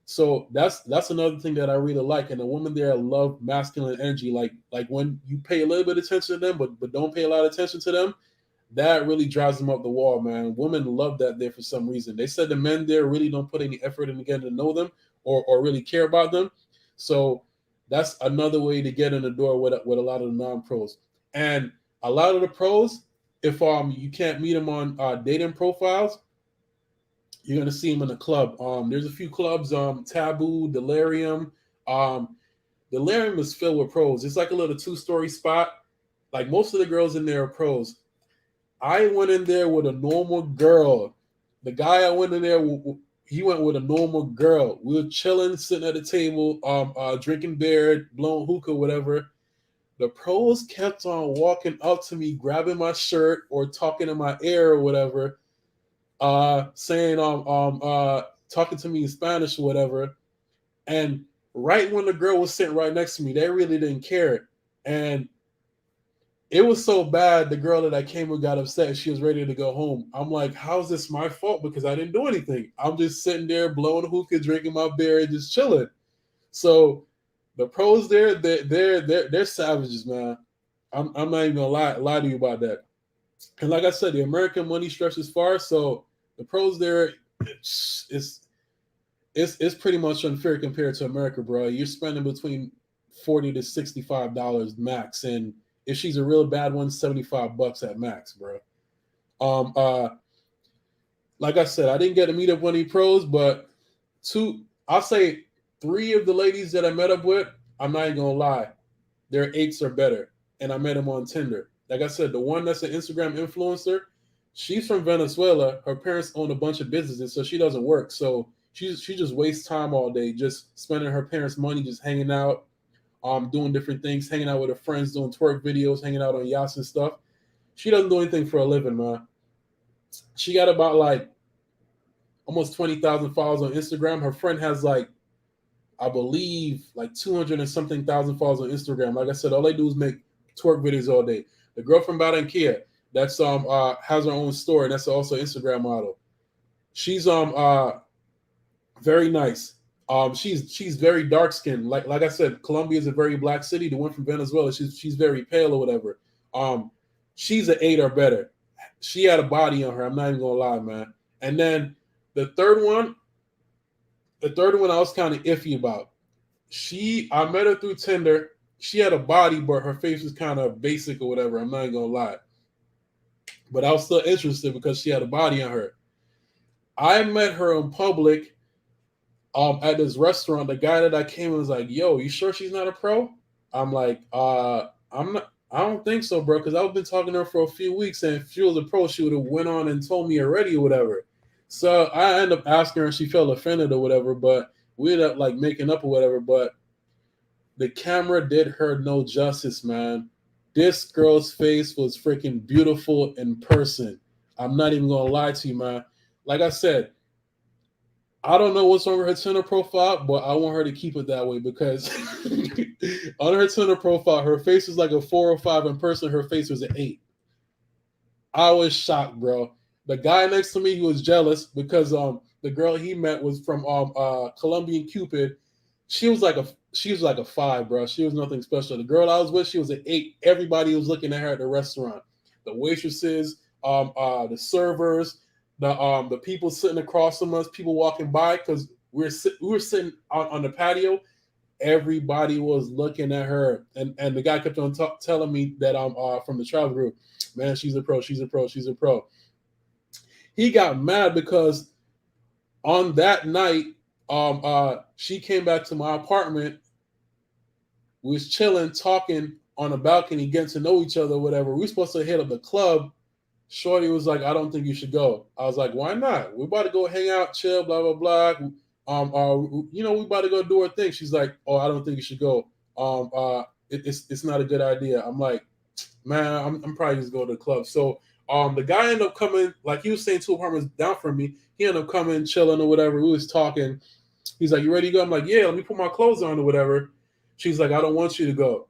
[SPEAKER 2] So that's another thing that I really like. And the women there love masculine energy. Like when you pay a little bit of attention to them, but don't pay a lot of attention to them, that really drives them up the wall, man. Women love that there for some reason. They said the men there really don't put any effort in getting to know them or really care about them. So that's another way to get in the door with a lot of the non-pros. And a lot of the pros, if you can't meet them on dating profiles, you're gonna see them in the club. There's a few clubs, Taboo, Delirium. The Larium is filled with pros. It's like a little 2-story spot. Like most of the girls in there are pros. I went in there with a normal girl. The guy I went in there, he went with a normal girl. We were chilling, sitting at the table, drinking beer, blowing hookah, whatever. The pros kept on walking up to me, grabbing my shirt or talking in my ear or whatever, saying talking to me in Spanish or whatever. And right when the girl was sitting right next to me, they really didn't care. And it was so bad, the girl that I came with got upset. She was ready to go home. I'm like, how's this my fault? Because I didn't do anything. I'm just sitting there blowing hookah, drinking my beer, and just chilling. So the pros there, they're savages, man. I'm not even gonna lie to you about that. And like I said, the American money stretches far, so the pros there, it's pretty much unfair compared to America, bro. You're spending between $40 to $65 max, and if she's a real bad one, $75 at max, bro. Like I said, I didn't get to meet up with any pros, but I'll say 3 of the ladies that I met up with, I'm not even gonna lie, their 8s are better, and I met them on Tinder. Like I said, the one that's an Instagram influencer, she's from Venezuela. Her parents own a bunch of businesses, so she doesn't work. So she just wastes time all day, just spending her parents' money, just hanging out, doing different things, hanging out with her friends, doing twerk videos, hanging out on yachts and stuff. She doesn't do anything for a living, man. She got about like almost 20,000 followers on Instagram. Her friend has like, I believe, like 200 and something thousand followers on Instagram. Like I said, all they do is make twerk videos all day. The girl from Barranquilla, that's has her own store, and that's also an Instagram model. She's very nice. She's very dark skinned. Like I said, Colombia is a very black city. The one from Venezuela, she's very pale or whatever. She's an 8 or better. She had a body on her. I'm not even gonna lie, man. And then the third one I was kind of iffy about. I met her through Tinder. She had a body, but her face was kind of basic or whatever. I'm not even gonna lie. But I was still interested because she had a body on her. I met her in public at this restaurant. The guy that I came in was like, yo, you sure she's not a pro? I'm like, I'm not. I don't think so, bro, because I've been talking to her for a few weeks, and if she was a pro, she would have went on and told me already or whatever. So I ended up asking her, and she felt offended or whatever, but we ended up like making up or whatever. But the camera did her no justice, man. This girl's face was freaking beautiful in person. I'm not even gonna lie to you, man. Like I said, I don't know what's on her Tinder profile, but I want her to keep it that way because on her Tinder profile, her face was like a 4 or 5. In person, her face was an 8. I was shocked, bro. The guy next to me, he was jealous because the girl he met was from Colombian Cupid. She was like a 5, bro. She was nothing special. The girl I was with, she was an 8. Everybody was looking at her at the restaurant. The waitresses, the servers, the people sitting across from us, people walking by because we were sitting on the patio. Everybody was looking at her, and the guy kept on telling me that I'm from the travel group. Man, she's a pro. She's a pro. She's a pro. He got mad because on that night, she came back to my apartment. We was chilling, talking on a balcony, getting to know each other, whatever. We were supposed to hit up the club. Shorty was like, I don't think you should go. I was like, why not? We're about to go hang out, chill, blah, blah, blah. We about to go do our thing. She's like, oh, I don't think you should go. It's not a good idea. I'm like, man, I'm probably just going to the club. So the guy ended up coming, like he was saying 2 apartments down from me. He ended up coming, chilling or whatever. We was talking. He's like, you ready to go? I'm like, yeah, let me put my clothes on or whatever. She's like, I don't want you to go.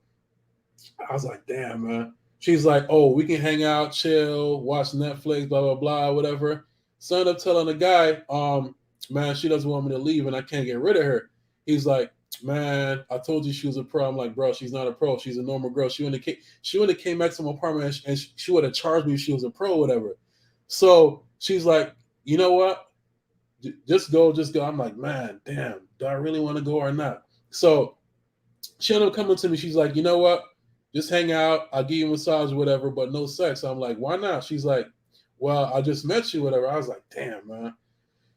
[SPEAKER 2] I was like, damn, man. She's like, oh, we can hang out, chill, watch Netflix, blah, blah, blah, whatever. So I ended up telling the guy, man, she doesn't want me to leave and I can't get rid of her. He's like, man, I told you she was a pro. I'm like, bro, she's not a pro. She's a normal girl. She wouldn't have came back to my apartment and she would have charged me if she was a pro or whatever. So she's like, you know what? Just go. I'm like, man, damn, do I really want to go or not? So she ended up coming to me. She's like, you know what? Just hang out. I'll give you a massage or whatever, but no sex. I'm like, why not? She's like, well, I just met you, whatever. I was like, damn, man.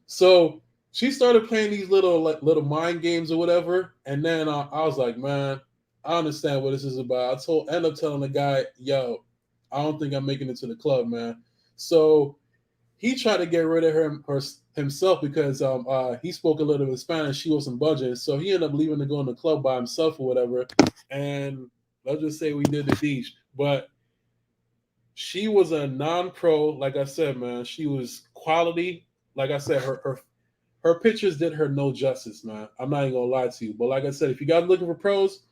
[SPEAKER 2] So she started playing these little mind games or whatever, and then I was like, man, I understand what this is about. End up telling the guy, yo, I don't think I'm making it to the club, man. So he tried to get rid of himself because he spoke a little bit of Spanish. She wasn't budging, so he ended up leaving to go in the club by himself or whatever. And let's just say we did the deed, but she was a non-pro. Like I said, man, she was quality. Like I said, her pictures did her no justice, man. I'm not even gonna lie to you. But like I said, if you guys are looking for pros,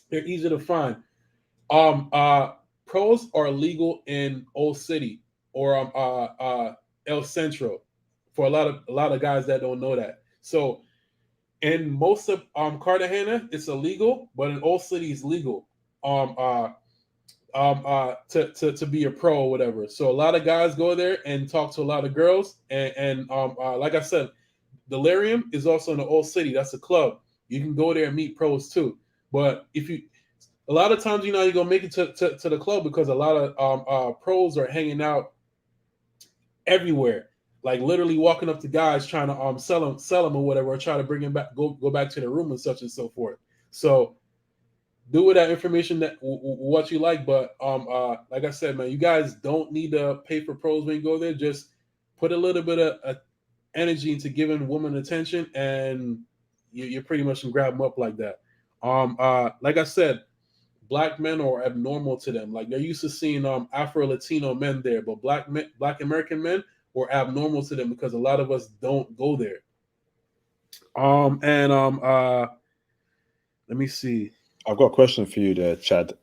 [SPEAKER 2] they're easy to find. Um, uh, Pros are legal in Old City or El Centro for a lot of guys that don't know that. So in most of Cartagena, it's illegal, but in Old City, it's legal. Um, uh, to be a pro or whatever. So a lot of guys go there and talk to a lot of girls, and like I said, Delirium is also in the Old City. That's a club. You can go there and meet pros too. But if you a lot of times, you're gonna make it to the club because a lot of pros are hanging out everywhere, like literally walking up to guys trying to sell them or whatever, or try to bring them back, go back to the room and such and so forth. So do with that information that what you like, but like I said, man, you guys don't need to pay for pros when you go there. Just put a little bit of energy into giving women attention, and you pretty much can grab them up like that. Like I said, black men are abnormal to them. Like they're used to seeing Afro Latino men there, but Black American men were abnormal to them because a lot of us don't go there. And let me see.
[SPEAKER 1] I've got a question for you there, Chad.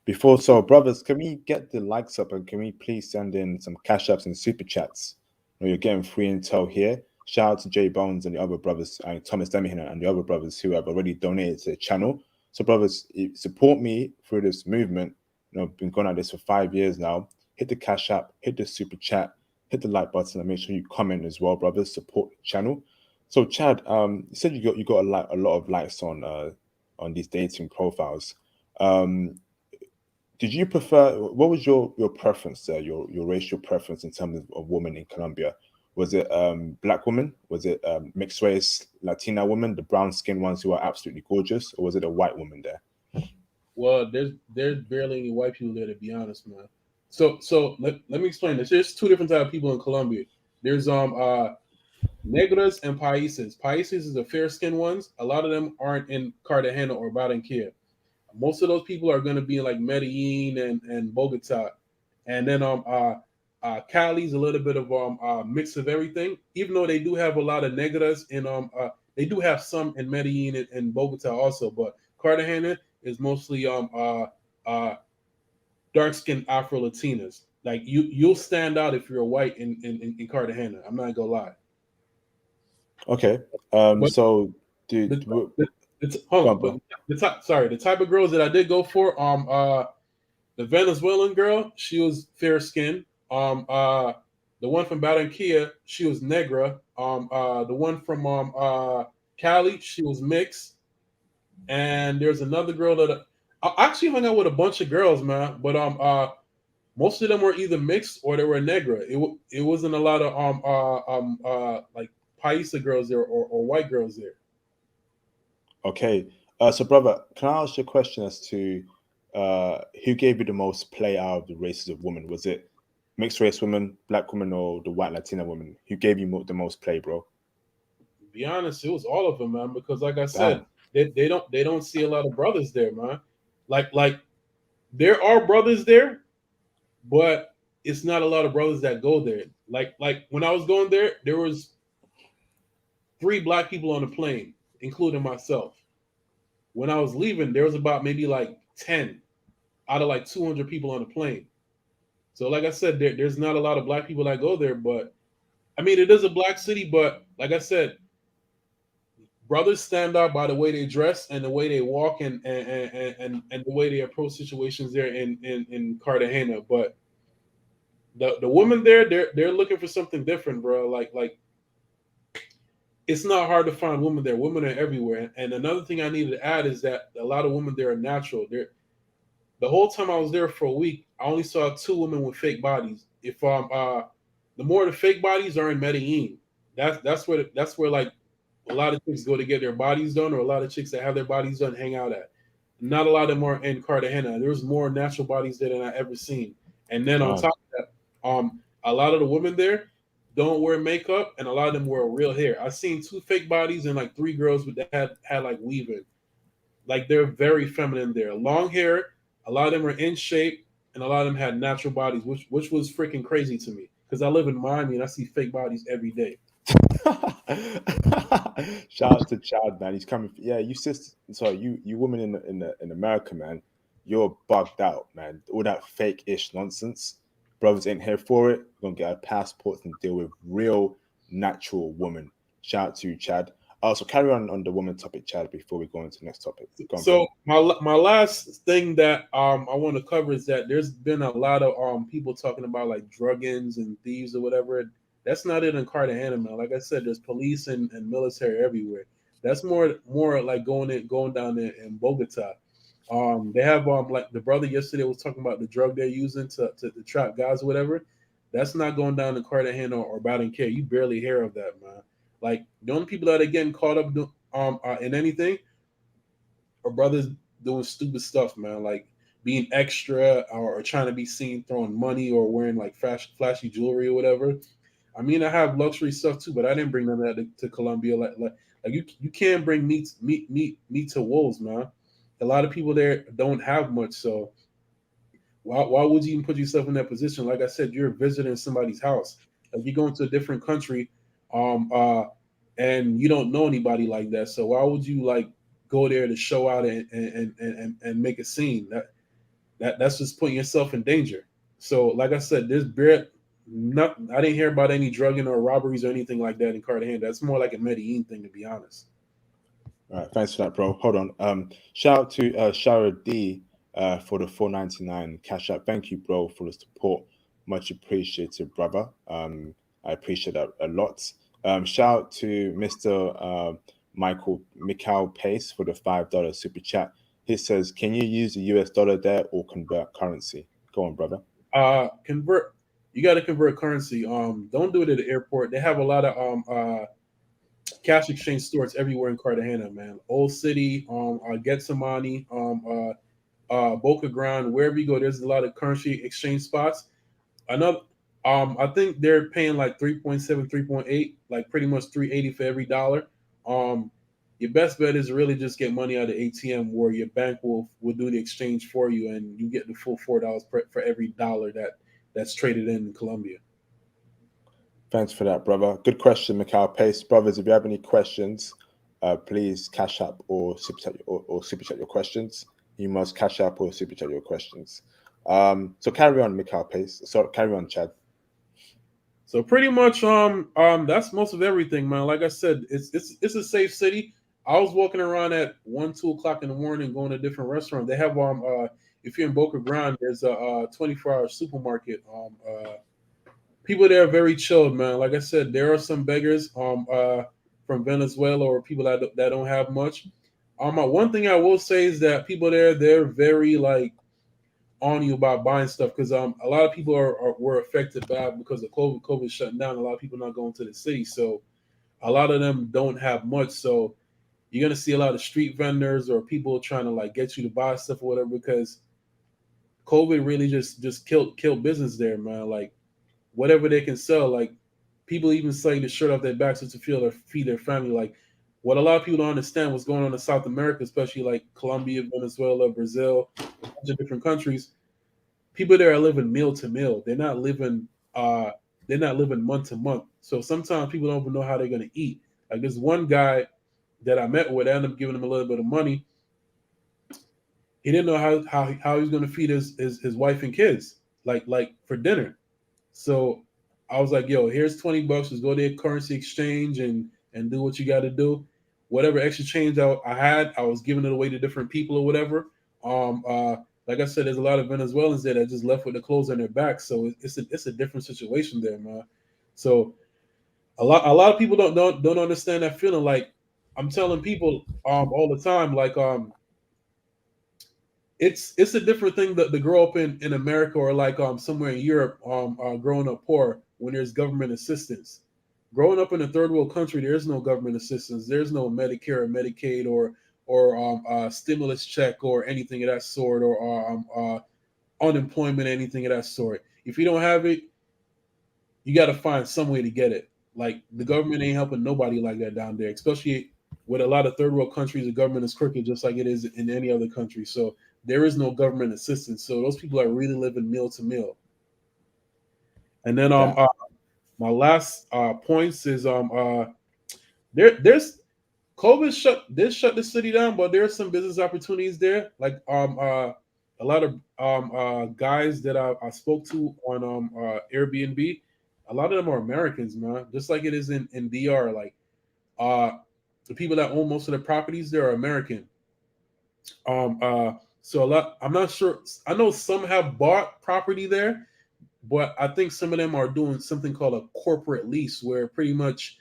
[SPEAKER 1] Before, so brothers, can we get the likes up and can we please send in some cash apps and super chats? You know, you're getting free intel here. Shout out to Jay Bones and the other brothers, and Thomas Demihin and the other brothers who have already donated to the channel. So, brothers, support me through this movement. You know, I've been going at this for 5 years now. Hit the cash app, hit the super chat, hit the like button, and make sure you comment as well, brothers. Support the channel. So, Chad, you said you got a lot of likes on these dating profiles. Um, did you prefer? What was your preference there? Your racial preference in terms of women in Colombia? Was it black women? Was it mixed race Latina women, the brown skinned ones who are absolutely gorgeous, or was it a white woman there?
[SPEAKER 2] Well, there's barely any white people there, to be honest, man. So let me explain this. There's two different type of people in Colombia. There's negras and paises. Paises is the fair skinned ones. A lot of them aren't in Cartagena or Barranquilla. Most of those people are going to be in like Medellin and Bogota, and then Cali's a little bit of mix of everything. Even though they do have a lot of negras in they do have some in Medellin and Bogota also, but Cartagena is mostly dark skinned Afro Latinas. Like you'll stand out if you're a white in Cartagena. I'm not gonna lie.
[SPEAKER 1] Okay.
[SPEAKER 2] But
[SPEAKER 1] So,
[SPEAKER 2] the,
[SPEAKER 1] dude,
[SPEAKER 2] the, the
[SPEAKER 1] go
[SPEAKER 2] hold on,
[SPEAKER 1] on,
[SPEAKER 2] but
[SPEAKER 1] bro.
[SPEAKER 2] the type of girls that I did go for, the Venezuelan girl, she was fair skinned. The one from Barranquilla, she was negra. The one from Cali, she was mixed. And there's another girl that I actually hung out with a bunch of girls, man. But most of them were either mixed or they were negra. It wasn't a lot of like paisa girls there or white girls there.
[SPEAKER 1] Okay. So, brother, can I ask you a question as to who gave you the most play out of the races of women? Was it mixed race women, black women, or the white Latina women? Who gave you the most play, bro?
[SPEAKER 2] To be honest, it was all of them, man. Because like I said,
[SPEAKER 1] Damn.
[SPEAKER 2] they don't see a lot of brothers there, man. Like there are brothers there, but it's not a lot of brothers that go there. Like when I was going there, there was 3 black people on the plane, including myself. When I was leaving, there was about maybe like 10 out of like 200 people on the plane. So like I said, there's not a lot of black people that go there, but I mean it is a black city, but like I said, brothers stand out by the way they dress and the way they walk and the way they approach situations there in Cartagena. But the women there, they're looking for something different, bro. Like it's not hard to find women there. Women are everywhere. And another thing I needed to add is that a lot of women there are natural. The whole time I was there for a week, I only saw 2 women with fake bodies. If the more the fake bodies are in Medellin, That's where like a lot of chicks go to get their bodies done, or a lot of chicks that have their bodies done hang out at. Not a lot of them are in Cartagena. There's more natural bodies there than I ever seen. And then on
[SPEAKER 1] Uh,
[SPEAKER 2] top of that, a lot of the women there don't wear makeup, and a lot of them wear real hair. I've seen 2 fake bodies and like 3 girls with that had like weaving. Like they're very feminine there. Long hair. A lot of them are in shape, and a lot of them had natural bodies, which was freaking crazy to me because I live in Miami and I see fake bodies every day.
[SPEAKER 1] Shout out to Chad, man. He's coming. Yeah, you sis. Sorry, you women in America, man. You're bugged out, man. All that fake ish nonsense. Brothers ain't here for it. We're gonna get our passports and deal with real, natural women. Shout out to you, Chad. So carry on the woman topic, Chad, before we go into the next topic. Go on,
[SPEAKER 2] So
[SPEAKER 1] brother.
[SPEAKER 2] my last thing that I want to cover is that there's been a lot of people talking about like drug-ins and thieves or whatever. That's not it in Cartagena, man. Like I said, there's police and military everywhere. That's more like going down there in Bogota. They have like the brother yesterday was talking about the drug they're using to trap guys or whatever. That's not going down in Cartagena or Barranquilla. You barely hear of that, man. Like the only people that are getting caught up in anything or brothers doing stupid stuff, man, like being extra or trying to be seen throwing money or wearing like flashy jewelry or whatever. I mean, I have luxury stuff too, but I didn't bring none of that to Colombia. Like you can't bring meat to wolves, man. A lot of people there don't have much, so why would you even put yourself in that position? Like I said, you're visiting somebody's house. Like you're going to a different country, um, uh, and you don't know anybody like that. So why would you like go there to show out and make a scene? That's just putting yourself in danger. So like I said, not I didn't hear about any drugging or robberies or anything like that in Cartagena. That's more like a Medellin thing, to be honest.
[SPEAKER 1] All right, thanks for that, bro. Hold on. Shout out to Shara D for the 4.99 cash app. Thank you, bro, for the support. Much appreciated, brother. I appreciate that a lot. Shout out to Mr. Mikhail Pace for the $5 super chat. He says, "Can you use the US dollar there or convert currency?" Go on, brother.
[SPEAKER 2] Convert. You got to convert currency. Don't do it at the airport. They have a lot of cash exchange stores everywhere in Cartagena, man. Old City, Getsemani, Boca Grande, wherever you go, there's a lot of currency exchange spots. Another, I think they're paying like 3.7, 3.8, like pretty much 380 for every dollar. Um, your best bet is really just get money out of the ATM where your bank will do the exchange for you, and you get the full $4 for every dollar that's traded in Colombia.
[SPEAKER 1] Thanks for that, brother. Good question, Mikhail Pace. Brothers, if you have any questions, please cash up or super chat your questions. You must cash up or super chat your questions. So carry on, Mikhail Pace. So carry on, Chad.
[SPEAKER 2] So pretty much, that's most of everything, man. Like I said, it's a safe city. I was walking around at 1, 2 o'clock in the morning, going to different restaurants. They have if you're in Boca Grande, there's a 24-hour supermarket. People there are very chilled, man. Like I said, there are some beggars from Venezuela or people that don't have much. One thing I will say is that people there they're very like on you about buying stuff because a lot of people were affected bad because of COVID shutting down. A lot of people not going to the city, so a lot of them don't have much. So you're gonna see a lot of street vendors or people trying to like get you to buy stuff or whatever because COVID really just killed business there, man. Like whatever they can sell, like people even selling the shirt off their backs just to feed their family. Like what a lot of people don't understand what's going on in South America, especially like Colombia, Venezuela, Brazil, a bunch of different countries. People there are living meal to meal. Uh they're not living month to month. So sometimes people don't even know how they're gonna eat. Like this one guy that I met with, I ended up giving him a little bit of money. He didn't know how he was gonna feed his wife and kids, like for dinner. So I was like, yo, here's 20 bucks. Just go to a currency exchange and do what you got to do. Whatever extra change I had, I was giving it away to different people or whatever. Um, uh, like I said, there's a lot of Venezuelans there that just left with the clothes on their back. So it's a different situation there, man. So a lot of people don't understand that feeling. Like I'm telling people all the time, like it's a different thing that to grow up in America or like somewhere in Europe growing up poor when there's government assistance. growing up in a third world country, there's no government assistance. There's no Medicare or Medicaid or stimulus check or anything of that sort, or unemployment, anything of that sort. If you don't have it, you got to find some way to get it. Like the government ain't helping nobody like that down there, especially with a lot of third world countries. The government is crooked, just like it is in any other country. So there is no government assistance. So those people are really living meal to meal. And then
[SPEAKER 1] That
[SPEAKER 2] my last points is there's COVID shut the city down, but there are some business opportunities there. Like a lot of guys that I spoke to on Airbnb, a lot of them are Americans, man. Just like it is in DR. Like uh the people that own most of the properties there are American. So a lot, I'm not sure. I know some have bought property there, but I think some of them are doing something called a corporate lease, where pretty much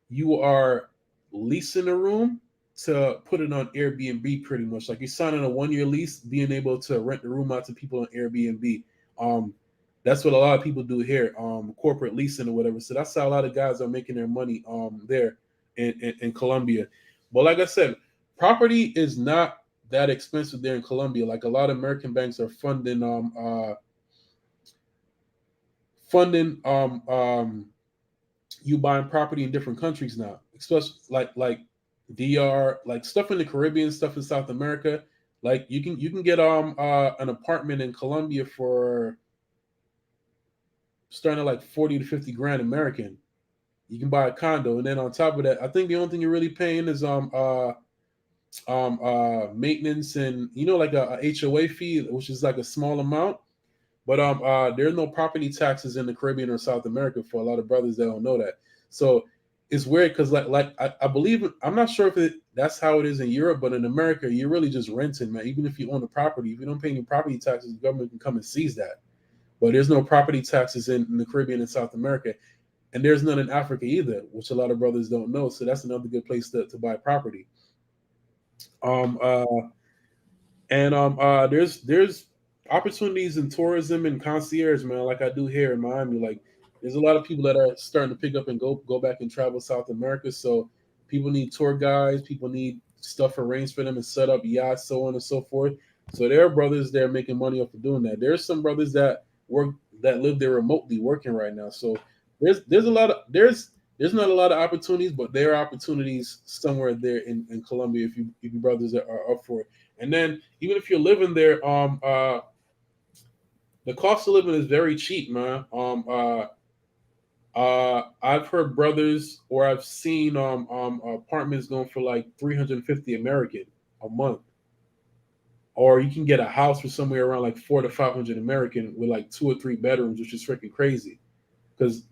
[SPEAKER 2] you are leasing a room to put it on Airbnb. Pretty much like you're signing a 1 year lease, being able to rent the room out to people on Airbnb. Um, that's what a lot of people do here, corporate leasing or whatever. So that's how a lot of guys are making their money there in Colombia. But like I said, property is not that expensive there in Colombia. Like a lot of American banks are funding you buying property in different countries now, especially like DR, like stuff in the Caribbean, stuff in South America. Like you can get an apartment in Colombia for starting at like 40 to 50 grand American. You can buy a condo, and then on top of that, I think the only thing you're really paying is maintenance and like a HOA fee, which is like a small amount. But there's no property taxes in the Caribbean or South America for a lot of brothers that don't know that. So it's weird because I believe I'm not sure if that's how it is in Europe, but in America you're really just renting, man. Even if you own a property, if you don't pay any property taxes, the government can come and seize that. But there's no property taxes in the Caribbean and South America, and there's none in Africa either, which a lot of brothers don't know. So that's another good place to buy property. Um, uh, and there's opportunities in tourism and concierge, man, like I do here in Miami. Like there's a lot of people that are starting to pick up and go back and travel South America. So people need tour guides, people need stuff arranged for them and set up yachts, so on and so forth. So there are brothers there making money off of doing that. There's some brothers that live there remotely working right now. So there's a lot of there's not a lot of opportunities, but there are opportunities somewhere there in Colombia if you brothers are up for it. And then even if you're living there, the cost of living is very cheap, man. I've heard brothers or I've seen apartments going for like 350 American a month, or you can get a house for somewhere around like 400 to 500 American with like 2 or 3 bedrooms, which is freaking crazy. Because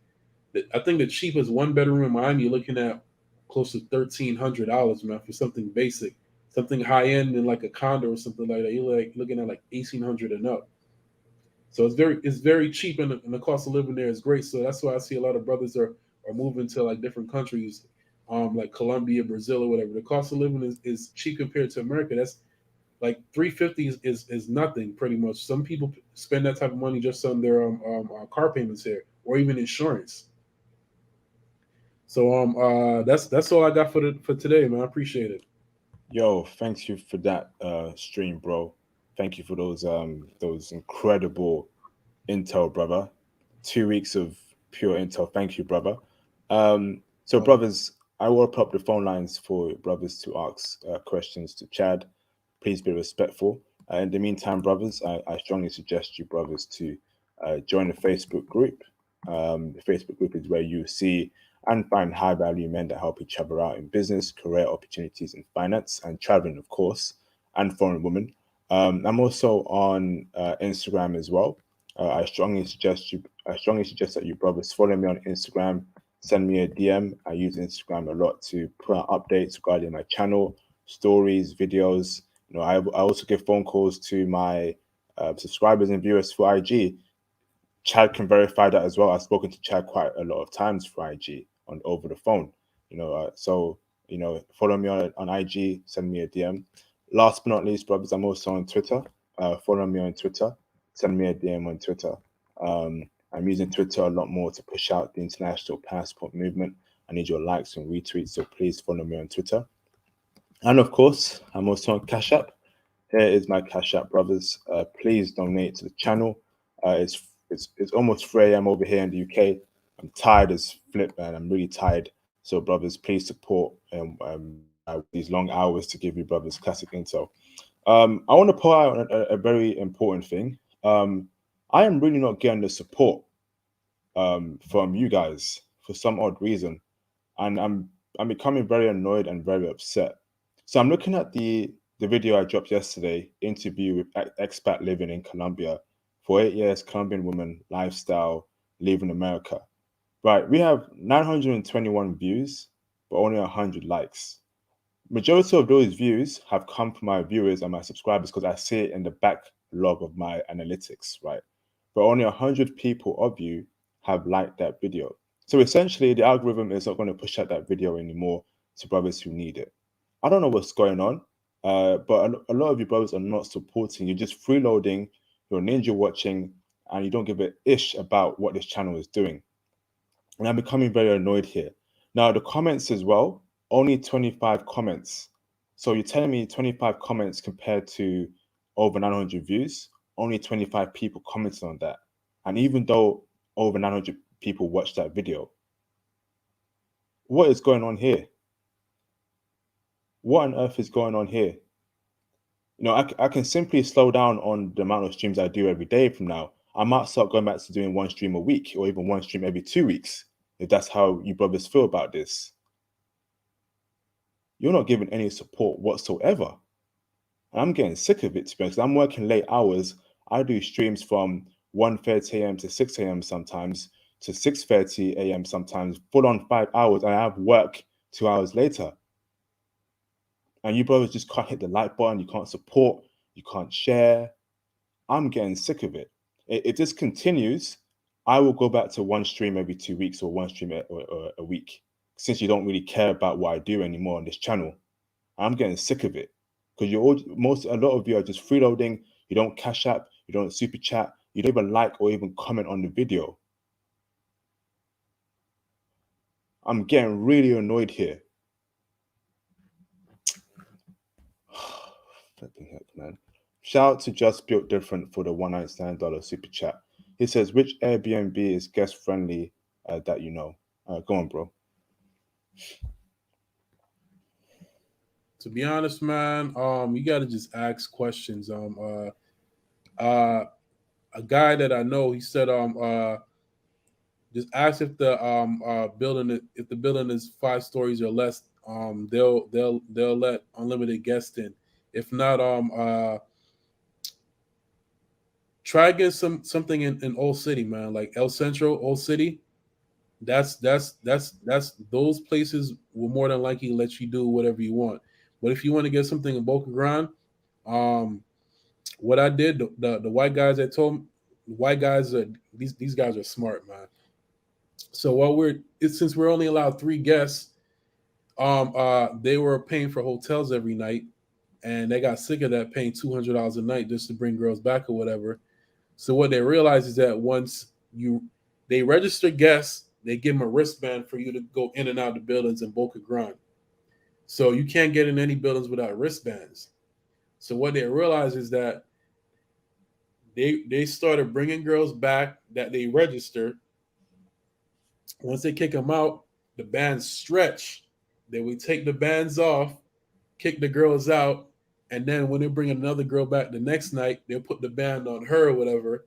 [SPEAKER 2] I think the cheapest one bedroom in Miami you're looking at close to $1,300, man, for something basic, something high end in like a condo or something like that. You're like looking at like 1,800 and up. So it's very cheap, and the cost of living there is great. So that's why I see a lot of brothers are moving to like different countries, like Colombia, Brazil, or whatever. The cost of living is cheap compared to America. That's like 350 is nothing pretty much. Some people spend that type of money just on their car payments here, or even insurance. So that's all I got for today, man. I appreciate it.
[SPEAKER 1] Yo, thank you for that stream, bro. Thank you for those incredible intel, brother. 2 weeks of pure intel. Thank you, brother. So,
[SPEAKER 2] Um,
[SPEAKER 1] brothers, I will open up the phone lines for brothers to ask questions to Chad. Please be respectful. In the meantime, brothers, I strongly suggest you brothers to join the Facebook group. The Facebook group is where you see and find high value men that help each other out in business, career opportunities, and finance, and traveling, of course, and foreign women. I'm also on Instagram as well. I strongly suggest that you brothers follow me on Instagram. Send me a DM. I use Instagram a lot to put out updates regarding my channel, stories, videos. I also give phone calls to my subscribers and viewers for IG. Chad can verify that as well. I've spoken to Chad quite a lot of times for IG on over the phone. So follow me on IG, send me a DM. Last but not least, brothers, I'm also on Twitter. Follow me on Twitter, send me a DM on Twitter. I'm using Twitter a lot more to push out the international passport movement. I need your likes and retweets, so please follow me on Twitter. And of course, I'm also on Cash App. Here is my Cash App, brothers. Please donate to the channel. It's almost 3 a.m. over here in the UK. I'm tired as flip, man. I'm really tired. So, brothers, please support these long hours to give you brothers classic intel. I want to point out a very important thing. I am really not getting the support from you guys for some odd reason, and I'm becoming very annoyed and very upset. So I'm looking at the video I dropped yesterday, interview with expat living in Colombia, for 8 years, Colombian woman, lifestyle, leaving America. Right, we have 921 views, but only 100 likes. Majority of those views have come from my viewers and my subscribers because I see it in the backlog of my analytics, right? But only 100 people of you have liked that video. So essentially, the algorithm is not going to push out that video anymore to brothers who need it. I don't know what's going on, but a lot of you brothers are not supporting. You're just freeloading, you're ninja watching, and you don't give a ish about what this channel is doing. And I'm becoming very annoyed here. Now, the comments as well, only 25 comments. So you're telling me 25 comments compared to over 900 views, only 25 people commented on that. And even though over 900 people watched that video, what is going on here? What on earth is going on here? You know, I can simply slow down on the amount of streams I do every day from now. I might start going back to doing one stream a week or even one stream every 2 weeks, if that's how you brothers feel about this. You're not giving any support whatsoever. And I'm getting sick of it, to be honest. I'm working late hours. I do streams from 1:30 a.m. to 6 a.m. sometimes, to 6:30 a.m. sometimes, full on 5 hours, and I have work 2 hours later. And you brothers just can't hit the like button, you can't support, you can't share. I'm getting sick of it. If this continues, I will go back to one stream every 2 weeks or one stream a week, since you don't really care about what I do anymore on this channel. I'm getting sick of it because a lot of you are just freeloading. You don't cash app, you don't super chat, you don't even like or even comment on the video. I'm getting really annoyed here. Flipping heck, man. Shout out to Just Built Different for the $199 super chat. He says, which Airbnb is guest friendly that you know? Go on, bro.
[SPEAKER 2] To be honest, man, you gotta just ask questions. A guy that I know, he said, just ask if the if the building is 5 stories or less, they'll let unlimited guests in. If not, try get something in Old City, man, like El Centro, Old City. That's those places will more than likely let you do whatever you want. But if you want to get something in Boca Grande, um, what I did, the white guys that told me, white guys are these guys are smart, man. So since we're only allowed 3 guests, they were paying for hotels every night, and they got sick of that, paying $200 a night just to bring girls back or whatever. So what they realize is that once they register guests, they give them a wristband for you to go in and out of the buildings in Boca Grande. So you can't get in any buildings without wristbands. So what they realize is that they started bringing girls back that they registered. Once they kick them out, the bands stretch. They would take the bands off, kick the girls out, and then when they bring another girl back the next night, they'll put the band on her or whatever.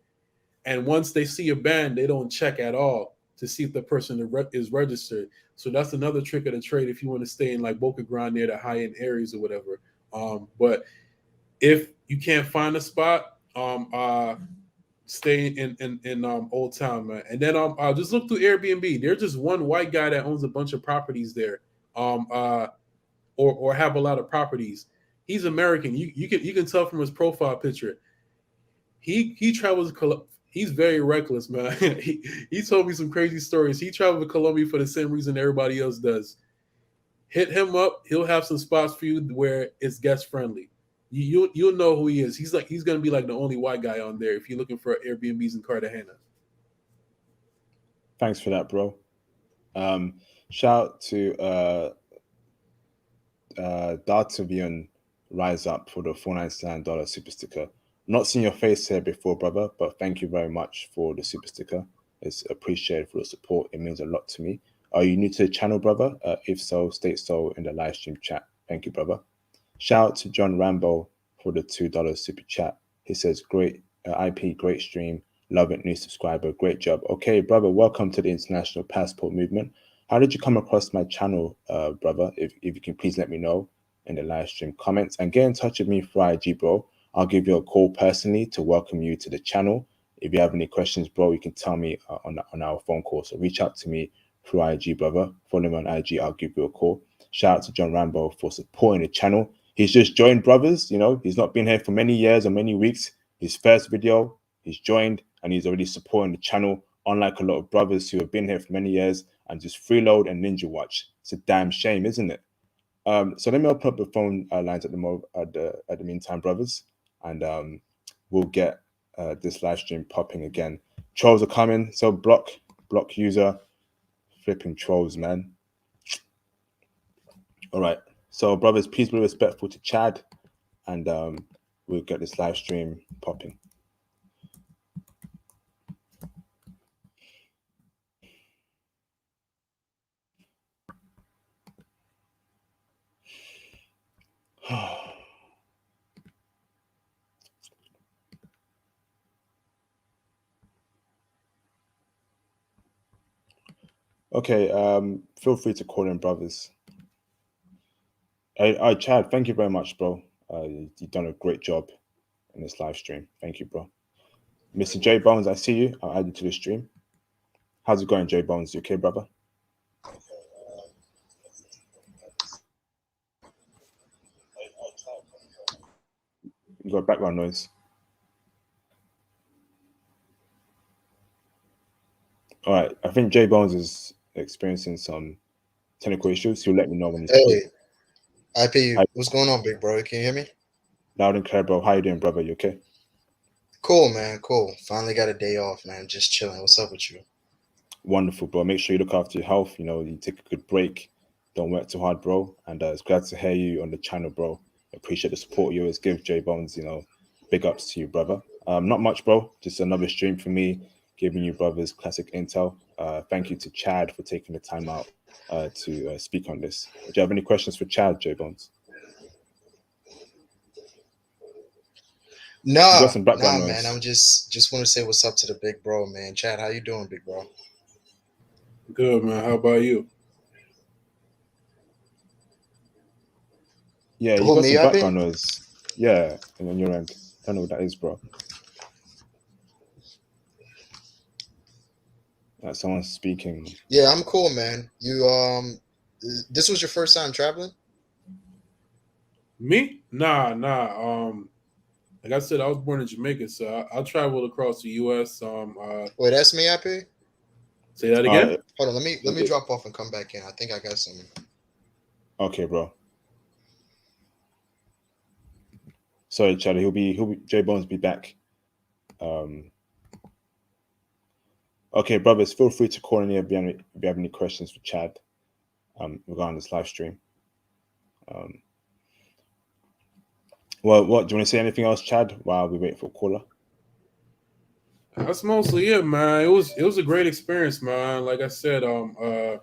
[SPEAKER 2] And once they see a band, they don't check at all to see if the person is registered. So that's another trick of the trade if you want to stay in like Boca Grande near the high-end areas or whatever. But if you can't find a spot, stay in Old Town, man. And then I'll just look through Airbnb. There's just one white guy that owns a bunch of properties there, or have a lot of properties. He's American. You can tell from his profile picture. He travels. He's very reckless, man. he told me some crazy stories. He traveled to Colombia for the same reason everybody else does. Hit him up. He'll have some spots for you where it's guest friendly. You'll know who he is. He's gonna be like the only white guy on there if you're looking for Airbnbs in Cartagena.
[SPEAKER 1] Thanks for that, bro. Shout out to Dartavian Rise Up for the $499 super sticker. Not seen your face here before, brother, but thank you very much for the super sticker. It's appreciated for the support. It means a lot to me. Are you new to the channel, brother? If so, state so in the live stream chat. Thank you, brother. Shout out to John Rambo for the $2 super chat. He says, great IP, great stream. Love it, new subscriber. Great job. Okay, brother, welcome to the International Passport Movement. How did you come across my channel, brother? If you can please let me know in the live stream comments and get in touch with me through IG, bro. I'll give you a call personally to welcome you to the channel. If you have any questions, bro, you can tell me on our phone call. So reach out to me through IG, brother. Follow me on IG. I'll give you a call. Shout out to John Rambo for supporting the channel. He's just joined, brothers. You know, he's not been here for many years or many weeks. His first video, he's joined and he's already supporting the channel. Unlike a lot of brothers who have been here for many years and just freeload and ninja watch. It's a damn shame, isn't it? So let me open up the phone lines at the meantime, brothers, and we'll get this live stream popping again. Trolls are coming, so block user, flipping trolls, man. All right, so brothers, please be respectful to Chad, and we'll get this live stream popping. Okay, feel free to call in, brothers. Hey, Chad, thank you very much, bro. You've done a great job in this live stream. Thank you, bro. Mr. J Bones, I see you. I'll add you to the stream. How's it going, J Bones? You okay, brother? You got background noise. All right, I think J Bones is experiencing some technical issues. He'll let me know when he's
[SPEAKER 3] Hey, IP, what's going on, big bro? Can you hear me?
[SPEAKER 1] Loud and clear, bro. How you doing, brother? You okay?
[SPEAKER 3] Cool, man. Cool. Finally got a day off, man. Just chilling. What's up with you?
[SPEAKER 1] Wonderful, bro. Make sure you look after your health. You know, you take a good break. Don't work too hard, bro. And it's glad to hear you on the channel, bro. Appreciate the support you always give, J Bones. You know, big ups to you, brother. Not much, bro. Just another stream for me, giving you brothers classic intel. Thank you to Chad for taking the time out to speak on this. Do you have any questions for Chad, J Bones?
[SPEAKER 3] Nah,
[SPEAKER 1] Some background noise.
[SPEAKER 3] man. I'm just want to say what's up to the big bro, man. Chad, how you doing, big bro?
[SPEAKER 2] Good, man. How about you?
[SPEAKER 1] Yeah, you got some background noise. Yeah, and on your end. I don't know what that is, bro. Someone's speaking.
[SPEAKER 3] Yeah, I'm cool, man. You this was your first time traveling?
[SPEAKER 2] Me? Nah. Like I said, I was born in Jamaica, so I traveled across the U.S.
[SPEAKER 3] Wait, that's me, IP.
[SPEAKER 2] Say that again.
[SPEAKER 3] Hold on, let me drop off and come back in. I think I got something.
[SPEAKER 1] Okay, bro. Sorry, Chad. He'll be J Bones be back. Okay, brothers, feel free to call in here if you have any questions for Chad regarding this live stream. Well, what do you want to say? Anything else, Chad? While we wait for a caller.
[SPEAKER 2] That's mostly it, man. It was a great experience, man. Like I said, for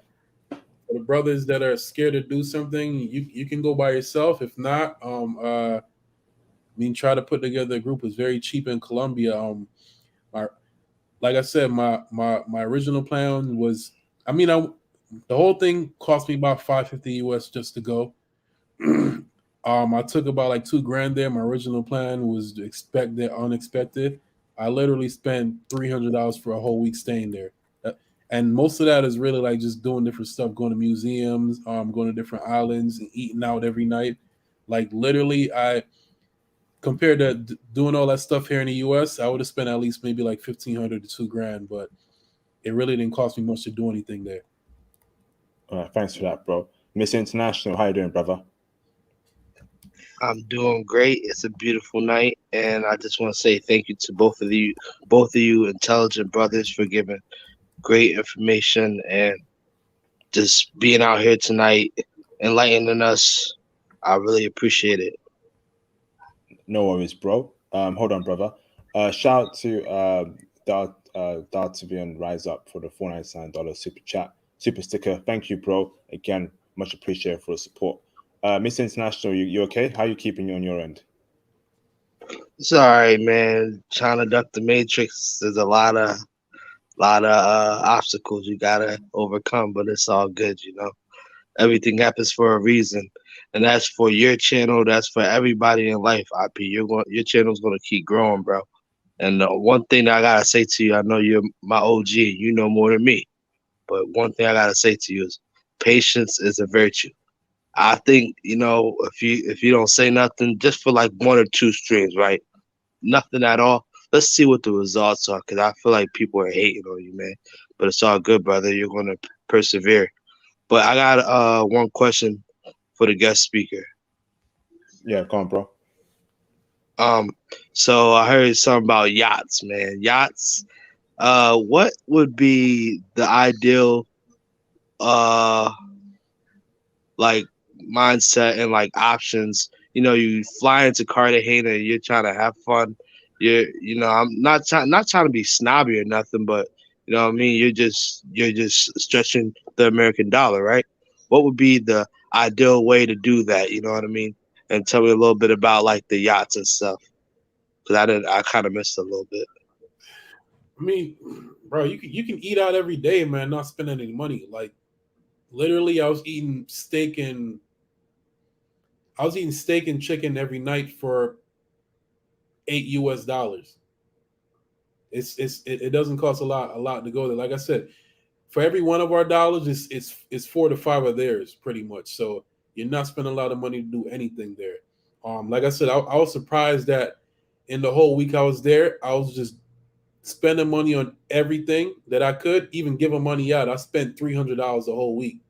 [SPEAKER 2] the brothers that are scared to do something, you can go by yourself. If not, I mean, try to put together a group. Is very cheap in Colombia. Like I said, my original plan was, I mean, the whole thing cost me about $550 US just to go. I took about like $2,000 there. My original plan was to expect the unexpected. I literally spent $300 for a whole week staying there, and most of that is really like just doing different stuff, going to museums, going to different islands, and eating out every night. Like literally, I compared to doing all that stuff here in the U.S., I would have spent at least maybe like $1,500 to $2,000, but it really didn't cost me much to do anything there.
[SPEAKER 1] All right, thanks for that, bro. Miss International, how you doing, brother?
[SPEAKER 4] I'm doing great. It's a beautiful night, and I just want to say thank you to both of you intelligent brothers for giving great information and just being out here tonight, enlightening us. I really appreciate it.
[SPEAKER 1] No worries, bro. Hold on, brother. Shout out to Dartivian Rise Up for the $499 super chat, super sticker. Thank you, bro. Again, much appreciated for the support. Miss International, you okay? How you keeping on your end?
[SPEAKER 4] It's all right, man. Trying to duck the matrix. There's a lot of obstacles you gotta overcome, but it's all good, you know. Everything happens for a reason, and that's for your channel. That's for everybody in life. IP, your channel's gonna keep growing, bro. And the one thing that I gotta say to you, I know you're my OG. You know more than me, but one thing I gotta say to you is patience is a virtue. I think if you don't say nothing, just for like one or two streams, right? Nothing at all. Let's see what the results are, because I feel like people are hating on you, man. But it's all good, brother. You're gonna persevere. But I got one question for the guest speaker.
[SPEAKER 1] Yeah, come on, bro.
[SPEAKER 4] So I heard something about yachts, man. Yachts. What would be the ideal uh like mindset and like options? You fly into Cartagena, you're trying to have fun. I'm not trying to be snobby or nothing, but you know what I mean. You're just stretching the American dollar, right? What would be the ideal way to do that? You know what I mean? And tell me a little bit about like the yachts and stuff, because I kind of missed a little bit.
[SPEAKER 2] I mean, bro, you can eat out every day, man, not spending any money. Like literally, I was eating steak and chicken every night for $8 US. It doesn't cost a lot to go there. Like I said, for every one of our dollars, it's 4 to 5 of theirs, pretty much. So you're not spending a lot of money to do anything there. Like I said, I was surprised that in the whole week I was there, I was just spending money on everything that I could, even giving money out. I spent $300 the whole week.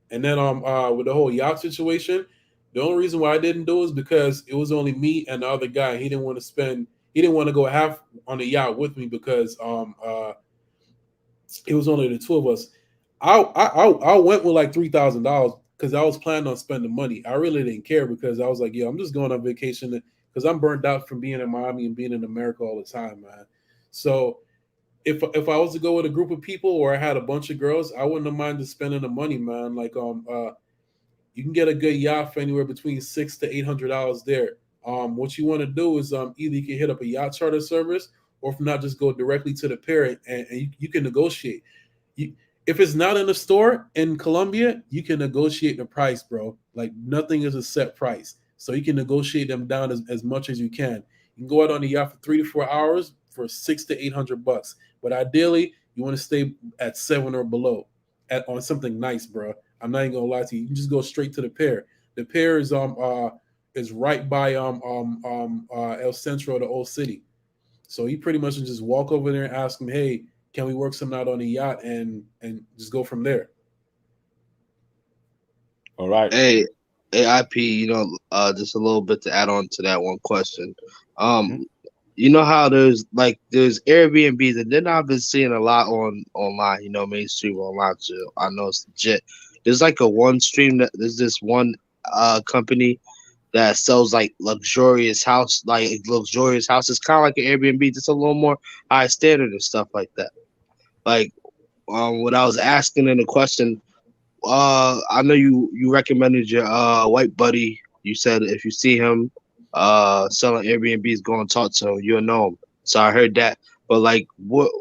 [SPEAKER 2] And then with the whole yacht situation, the only reason why I didn't do it is because it was only me and the other guy. He didn't want to go half on the yacht with me because it was only the two of us. I went with like $3,000 because I was planning on spending money. I really didn't care because I was like, yeah, I'm just going on vacation because I'm burnt out from being in Miami and being in America all the time, man. So if I was to go with a group of people or I had a bunch of girls, I wouldn't have minded spending the money, man. Like you can get a good yacht for anywhere between $600 to $800 there. What you want to do is either you can hit up a yacht charter service, or if not, just go directly to the pair and you can negotiate. You, if it's not in the store in Colombia, you can negotiate the price, bro. Like nothing is a set price, so you can negotiate them down as much as you can. You can go out on the yacht for 3 to 4 hours for $600 to $800, but ideally you want to stay at 7 or below, on something nice, bro. I'm not even gonna lie to you. You can just go straight to the pair. The pair is right by El Centro, the old city. So you pretty much just walk over there and ask them, hey, can we work something out on the yacht and just go from there.
[SPEAKER 1] All right.
[SPEAKER 4] Hey, IP, just a little bit to add on to that one question.
[SPEAKER 1] Mhm.
[SPEAKER 4] You know how there's Airbnbs, and then I've been seeing a lot online, mainstream online too. I know it's legit. There's like a one stream that there's this one company that sells like luxurious houses, kind of like an Airbnb, just a little more high standard and stuff like that. Like what I was asking in the question, I know you recommended your white buddy. You said if you see him selling Airbnbs, go and talk to him. You'll know him. So I heard that. But like, what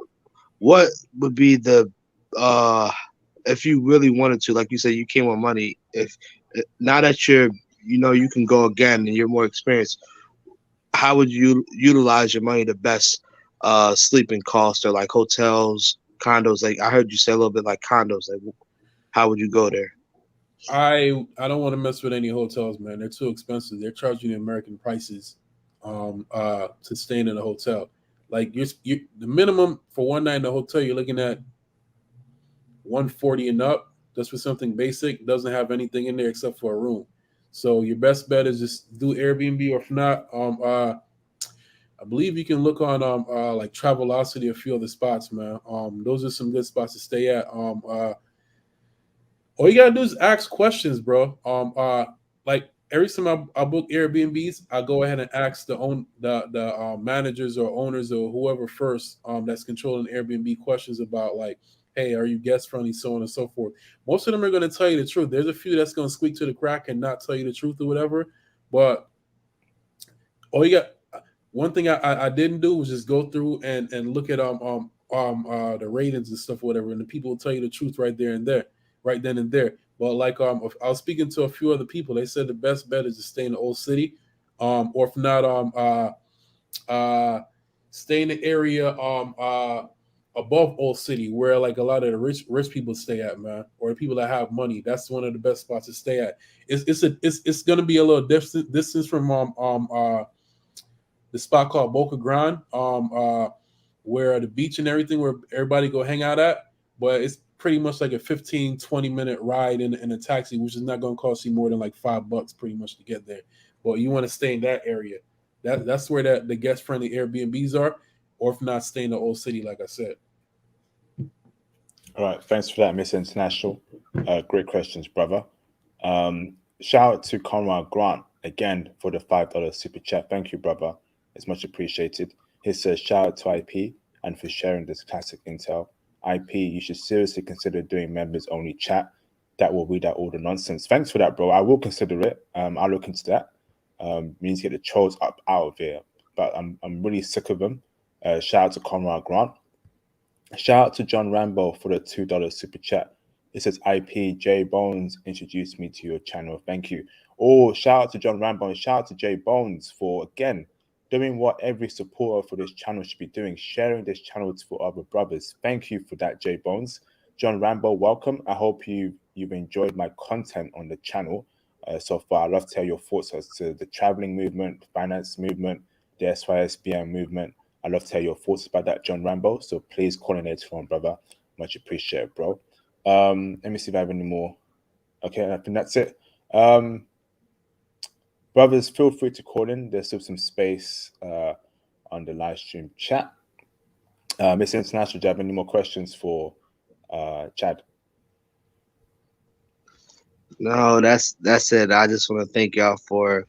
[SPEAKER 4] would be the uh if you really wanted to, like you said, you came with money. If now that you can go again and you're more experienced, how would you utilize your money the best? Sleeping costs or like hotels, condos. Like I heard you say a little bit like condos. Like how would you go there?
[SPEAKER 2] I don't want to mess with any hotels, man. They're too expensive. They're charging you American prices to stay in a hotel. Like the minimum for one night in a hotel, you're looking at 140 and up. Just for something basic, doesn't have anything in there except for a room. So your best bet is just do Airbnb, or if not, a believe you can look on like Travelocity, a few other spots, man. Those are some good spots to stay at. All you gotta do is ask questions, bro. Like every time I book Airbnbs, I go ahead and ask the managers or owners or whoever first that's controlling Airbnb questions about like, hey, are you guest friendly, so on and so forth. Most of them are gonna tell you the truth. There's a few that's gonna squeak to the crack and not tell you the truth or whatever. But all you got one thing I didn't do was just go through and look at the ratings and stuff or whatever, and the people will tell you the truth right there and there, right then and there. But like I was speaking to a few other people, they said the best bet is to stay in the old city, or if not stay in the area above Old City where like a lot of the rich people stay at, man, or the people that have money. That's one of the best spots to stay at. It's gonna be a little distance from the spot called Boca Grande, where the beach and everything, where everybody go hang out at. But it's pretty much like a 15, 20-minute ride in a taxi, which is not going to cost you more than like $5 pretty much to get there. But you want to stay in that area. That's where the guest-friendly Airbnbs are, or if not, stay in the old city, like I said.
[SPEAKER 1] All right, thanks for that, Miss International. Great questions, brother. Shout out to Conrad Grant again for the $5 super chat. Thank you, brother. It's much appreciated. He says, shout out to IP and for sharing this classic intel. IP, you should seriously consider doing members only chat. That will weed out all the nonsense. Thanks for that, bro. I will consider it. I'll look into that. We need to get the trolls up out of here. But I'm really sick of them. Shout out to Conrad Grant. Shout out to John Rambo for the $2 super chat. It says, IP, J Bones introduced me to your channel. Thank you. Oh, shout out to John Rambo and shout out to J Bones for, again, doing what every supporter for this channel should be doing, sharing this channel for other brothers. Thank you for that, J Bones. John Rambo, welcome. I hope you've enjoyed my content on the channel so far. I'd love to hear your thoughts as to the traveling movement, finance movement, the SYSBM movement. I'd love to hear your thoughts about that, John Rambo. So please call in later on, brother. Much appreciated, bro. Let me see if I have any more. Okay, I think that's it. Brothers, feel free to call in. There's still some space on the live stream chat. Miss International, do you have any more questions for Chad?
[SPEAKER 4] No, that's it. I just want to thank y'all for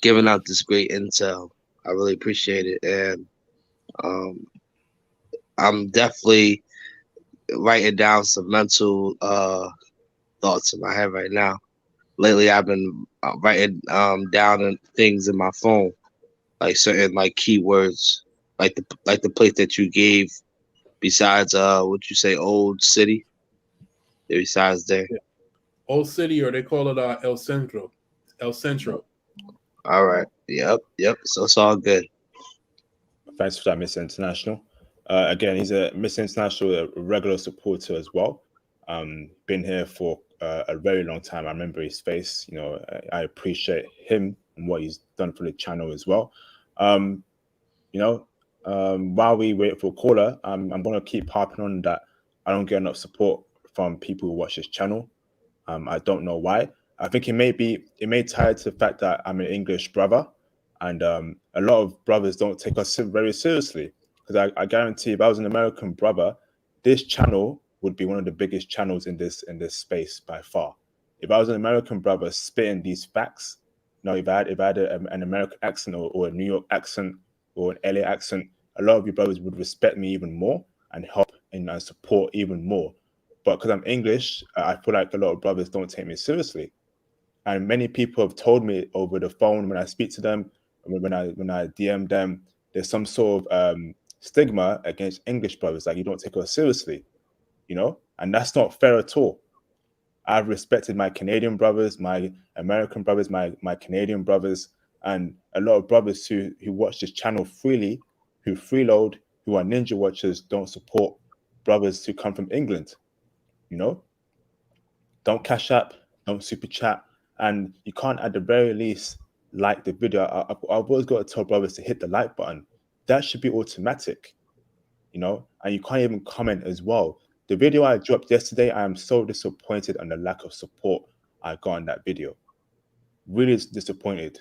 [SPEAKER 4] giving out this great intel. I really appreciate it, and I'm definitely writing down some mental thoughts in my head right now. Lately, I've been writing down things in my phone, like certain like keywords, like the place that you gave. Besides, what you say, Old City. Besides there,
[SPEAKER 2] Old City, or they call it El Centro. El Centro.
[SPEAKER 4] All right. Yep. So it's all good.
[SPEAKER 1] Thanks for that, Miss International. Again, he's a Miss International, a regular supporter as well. Been here for a very long time. I remember his face. You know, I appreciate him and what he's done for the channel as well. You know, while we wait for a caller, I'm going to keep harping on that I don't get enough support from people who watch this channel. I don't know why. I think it may tie to the fact that I'm an English brother, and a lot of brothers don't take us very seriously. Because I guarantee, if I was an American brother, this channel would be one of the biggest channels in this space by far. If I was an American brother spitting these facts, you know, if I had an American accent or a New York accent or an LA accent, a lot of you brothers would respect me even more and help and support even more. But because I'm English, I feel like a lot of brothers don't take me seriously. And many people have told me over the phone when I speak to them, when I DM them, there's some sort of stigma against English brothers, like you don't take us seriously, you know? And that's not fair at all. I've respected my Canadian brothers, my American brothers, my Canadian brothers, and a lot of brothers who watch this channel freely, who freeload, who are ninja watchers, don't support brothers who come from England, you know? Don't cash app, don't super chat, and you can't at the very least like the video. I've always got to tell brothers to hit the like button. That should be automatic, you know? And you can't even comment as well. The video I dropped yesterday, I am so disappointed on the lack of support I got on that video. Really disappointed.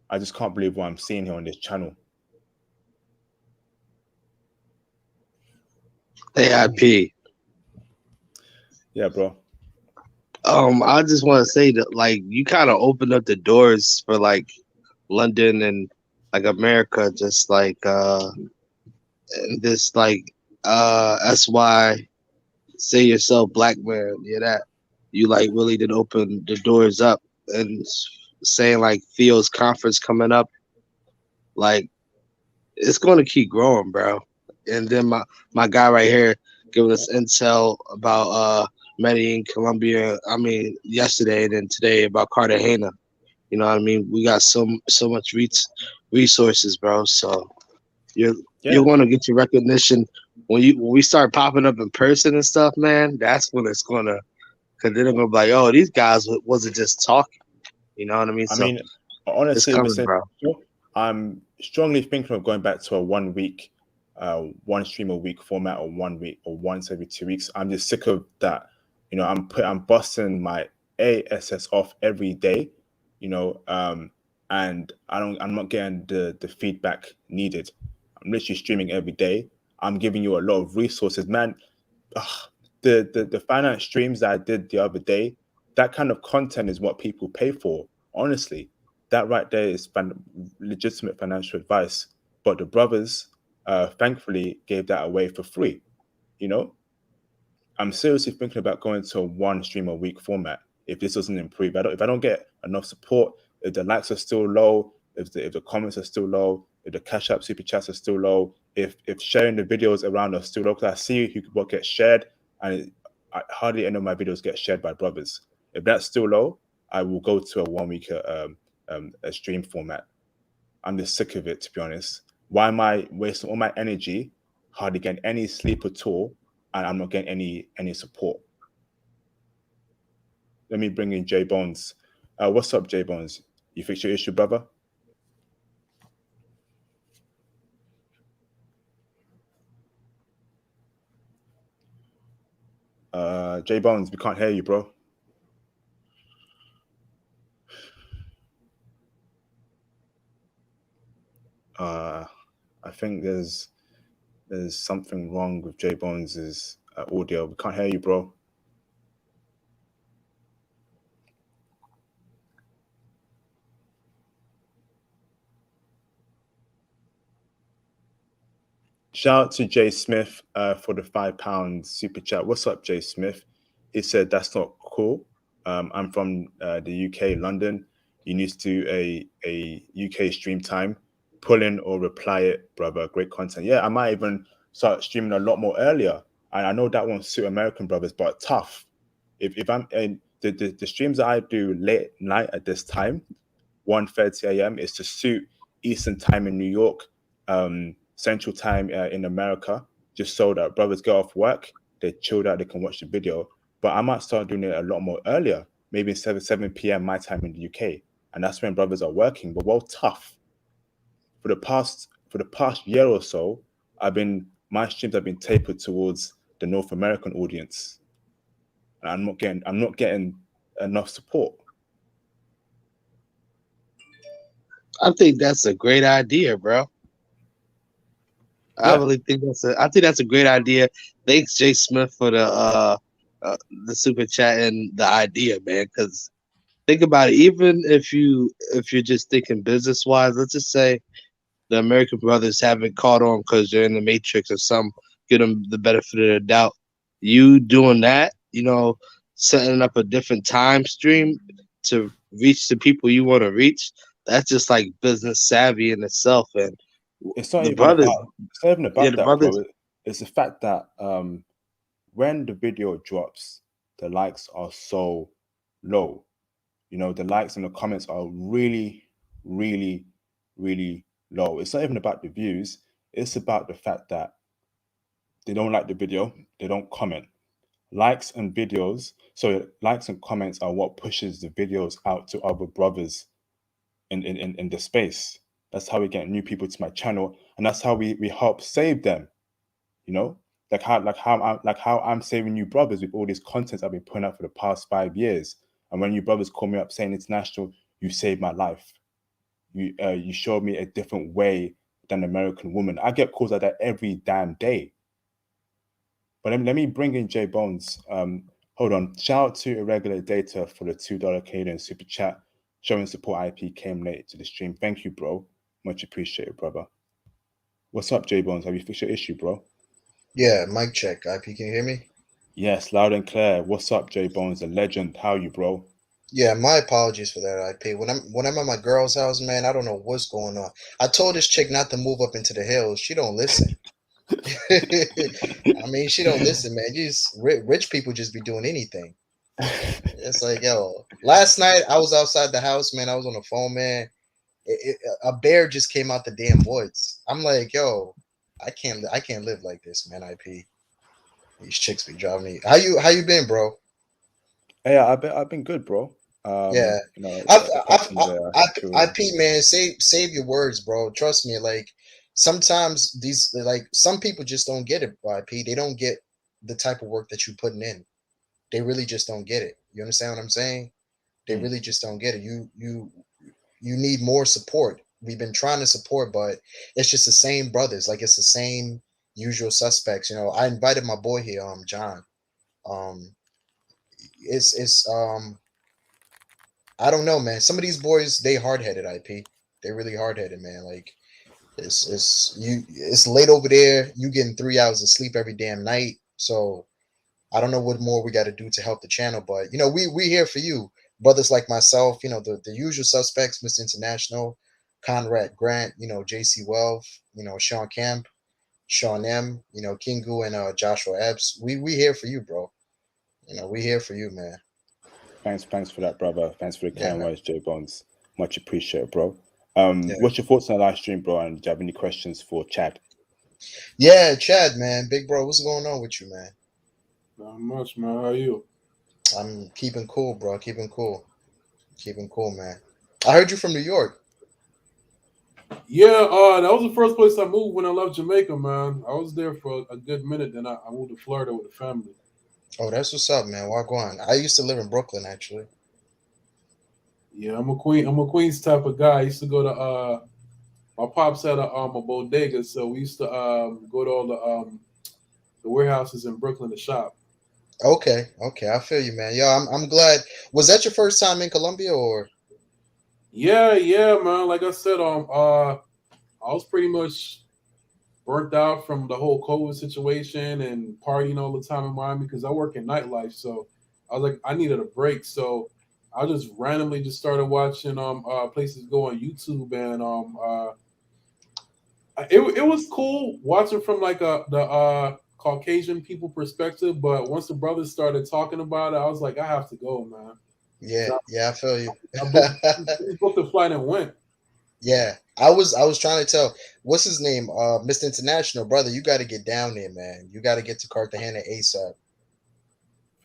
[SPEAKER 1] I just can't believe what I'm seeing here on this channel.
[SPEAKER 4] AIP.
[SPEAKER 1] Yeah, bro.
[SPEAKER 4] I just want to say that, like, you kind of opened up the doors for like London and like America, just like this like SY say yourself black man, yeah, that you like really did open the doors up, and saying like Theo's conference coming up, like it's going to keep growing, bro. And then my guy right here giving us intel about Medellin, Colombia. I mean, yesterday and then today about Cartagena. You know what I mean? We got so much resources, bro. So you're going to get your recognition when we start popping up in person and stuff, man. That's when it's gonna, because they're gonna be like, oh, these guys wasn't just talking. You know what I mean?
[SPEAKER 1] I mean, honestly,
[SPEAKER 4] it's coming, bro.
[SPEAKER 1] I'm strongly thinking of going back to a 1 week, one stream a week format, or 1 week or once every 2 weeks. I'm just sick of that. You know, I'm busting my ASS off every day, you know, and I'm not getting the feedback needed. I'm literally streaming every day. I'm giving you a lot of resources, man. Ugh, the finance streams that I did the other day, that kind of content is what people pay for. Honestly, that right there is legitimate financial advice. But the brothers, thankfully, gave that away for free. You know, I'm seriously thinking about going to a one stream a week format if this doesn't improve. If I don't get enough support, if the likes are still low, if the comments are still low, if the cash app super chats are still low, if sharing the videos around are still low, because I see what gets shared, and hardly any of my videos get shared by brothers. If that's still low, I will go to a 1 week a stream format. I'm just sick of it, to be honest. Why am I wasting all my energy, hardly getting any sleep at all, and I'm not getting any support? Let me bring in J Bones. What's up, J Bones? You fixed your issue, brother? J Bones, we can't hear you, bro. I think there's something wrong with J Bones's audio. We can't hear you, bro. Shout out to Jay Smith for the £5 super chat. What's up, Jay Smith? He said that's not cool. I'm from the UK, London. You need to do a UK stream time. Pull in or reply it, brother. Great content. Yeah, I might even start streaming a lot more earlier. And I know that won't suit American brothers, but tough. If I'm in the streams that I do late night at this time, 1:30 a.m. is to suit Eastern time in New York, Central time in America, just so that brothers get off work, they're chilled out, they can watch the video. But I might start doing it a lot more earlier, maybe 7 p.m. my time in the UK, and that's when brothers are working. But well, tough. For the past year or so, my streams have been tapered towards the North American audience, and I'm not getting enough support.
[SPEAKER 4] I think that's a great idea, bro. Yeah. I really think that's a great idea. Thanks, Jay Smith, for the super chat and the idea, man. Because think about it. Even if you're just thinking business wise, let's just say the American brothers haven't caught on because they're in the matrix or some, give them the benefit of the doubt. You doing that, you know, setting up a different time stream to reach the people you want to reach. That's just like business savvy in itself. And
[SPEAKER 1] it's not even about that, bro. It's the fact that when the video drops, the likes are so low. You know, the likes and the comments are really, really, really low. It's not even about the views. It's about the fact that they don't like the video, they don't comment. Likes and likes and comments are what pushes the videos out to other brothers in the space. That's how we get new people to my channel, and that's how we help save them. You know, like how I'm saving you brothers with all this content I've been putting out for the past 5 years. And when you brothers call me up saying international, you saved my life. you showed me a different way than an American woman. I get calls like that every damn day. But let me bring in J Bones. Hold on. Shout out to Irregular Data for the $2 Canadian super chat, showing support. IP came late to the stream. Thank you, bro. Much appreciated, brother. What's up, J Bones? Have you fixed your issue, bro?
[SPEAKER 3] Yeah, mic check. IP, can you hear me?
[SPEAKER 1] Yes, loud and clear. What's up, J Bones, the legend? How are you, bro?
[SPEAKER 3] Yeah, my apologies for that, IP. When I'm at my girl's house, man, I don't know what's going on. I told this chick not to move up into the hills. She don't listen. I mean, she don't listen, man. You just rich people just be doing anything. It's like, yo, last night I was outside the house, man. I was on the phone, man. A bear just came out the damn woods. I'm like, yo, I can't live like this, man. IP. These chicks be driving me. How you been, bro?
[SPEAKER 1] Hey, I've been good, bro.
[SPEAKER 3] Yeah,
[SPEAKER 1] You know,
[SPEAKER 3] I've,
[SPEAKER 1] apart from the
[SPEAKER 3] I've,
[SPEAKER 1] security.
[SPEAKER 3] man, save your words, bro. Trust me. Like sometimes these, like some people just don't get it, IP. They don't get the type of work that you're putting in. They really just don't get it. You understand what I'm saying? They really just don't get it. You need more support. We've been trying to support, but it's just the same brothers. Like it's the same usual suspects. You know, I invited my boy here, John. Um, it's I don't know, man. Some of these boys, they hard headed. IP, they really hard headed, man. Like it's late over there. You getting 3 hours of sleep every damn night. So I don't know what more we got to do to help the channel, but you know, we here for you, brothers like myself. You know, the usual suspects, Mr. International, Conrad Grant, you know, JC Welf, you know, Sean Camp, Sean M, you know, Kingu and Joshua Epps. We here for you, bro. You know, we here for you, man.
[SPEAKER 1] Thanks for that, brother. Thanks for the
[SPEAKER 3] Yeah,
[SPEAKER 1] kind
[SPEAKER 3] man.
[SPEAKER 1] words, J Bones. Much appreciated, bro.
[SPEAKER 3] Yeah.
[SPEAKER 1] What's your thoughts on the live stream, bro? And do you have any questions for Chad?
[SPEAKER 3] Yeah, Chad, man, big bro, what's going on with you, man?
[SPEAKER 2] Not much, man. How are you?
[SPEAKER 3] I'm keeping cool, bro. Keeping cool, man. I heard you from New York.
[SPEAKER 2] Yeah, that was the first place I moved when I left Jamaica, man. I was there for a good minute, then I moved to Florida with the family.
[SPEAKER 3] Oh, that's what's up, man. Wagwan. I used to live in Brooklyn, actually.
[SPEAKER 2] Yeah, I'm a Queens type of guy. I used to go to my pops had a bodega, so we used to go to all the warehouses in Brooklyn to shop.
[SPEAKER 3] Okay, I feel you, man. Yo, I'm glad. Was that your first time in Colombia, or?
[SPEAKER 2] Yeah, man. Like I said, I was pretty much burnt out from the whole COVID situation and partying all the time in Miami because I work in nightlife. So I was like, I needed a break. So I just randomly just started watching places go on YouTube, and it was cool watching from like the Caucasian people perspective. But once the brothers started talking about it, I was like, I have to go, man.
[SPEAKER 3] Yeah,
[SPEAKER 2] So
[SPEAKER 3] I feel you.
[SPEAKER 2] I booked the flight and went.
[SPEAKER 3] Yeah, I was trying to tell. What's his name? Mr. International, brother. You got to get down there, man. You got to get to Cartagena ASAP.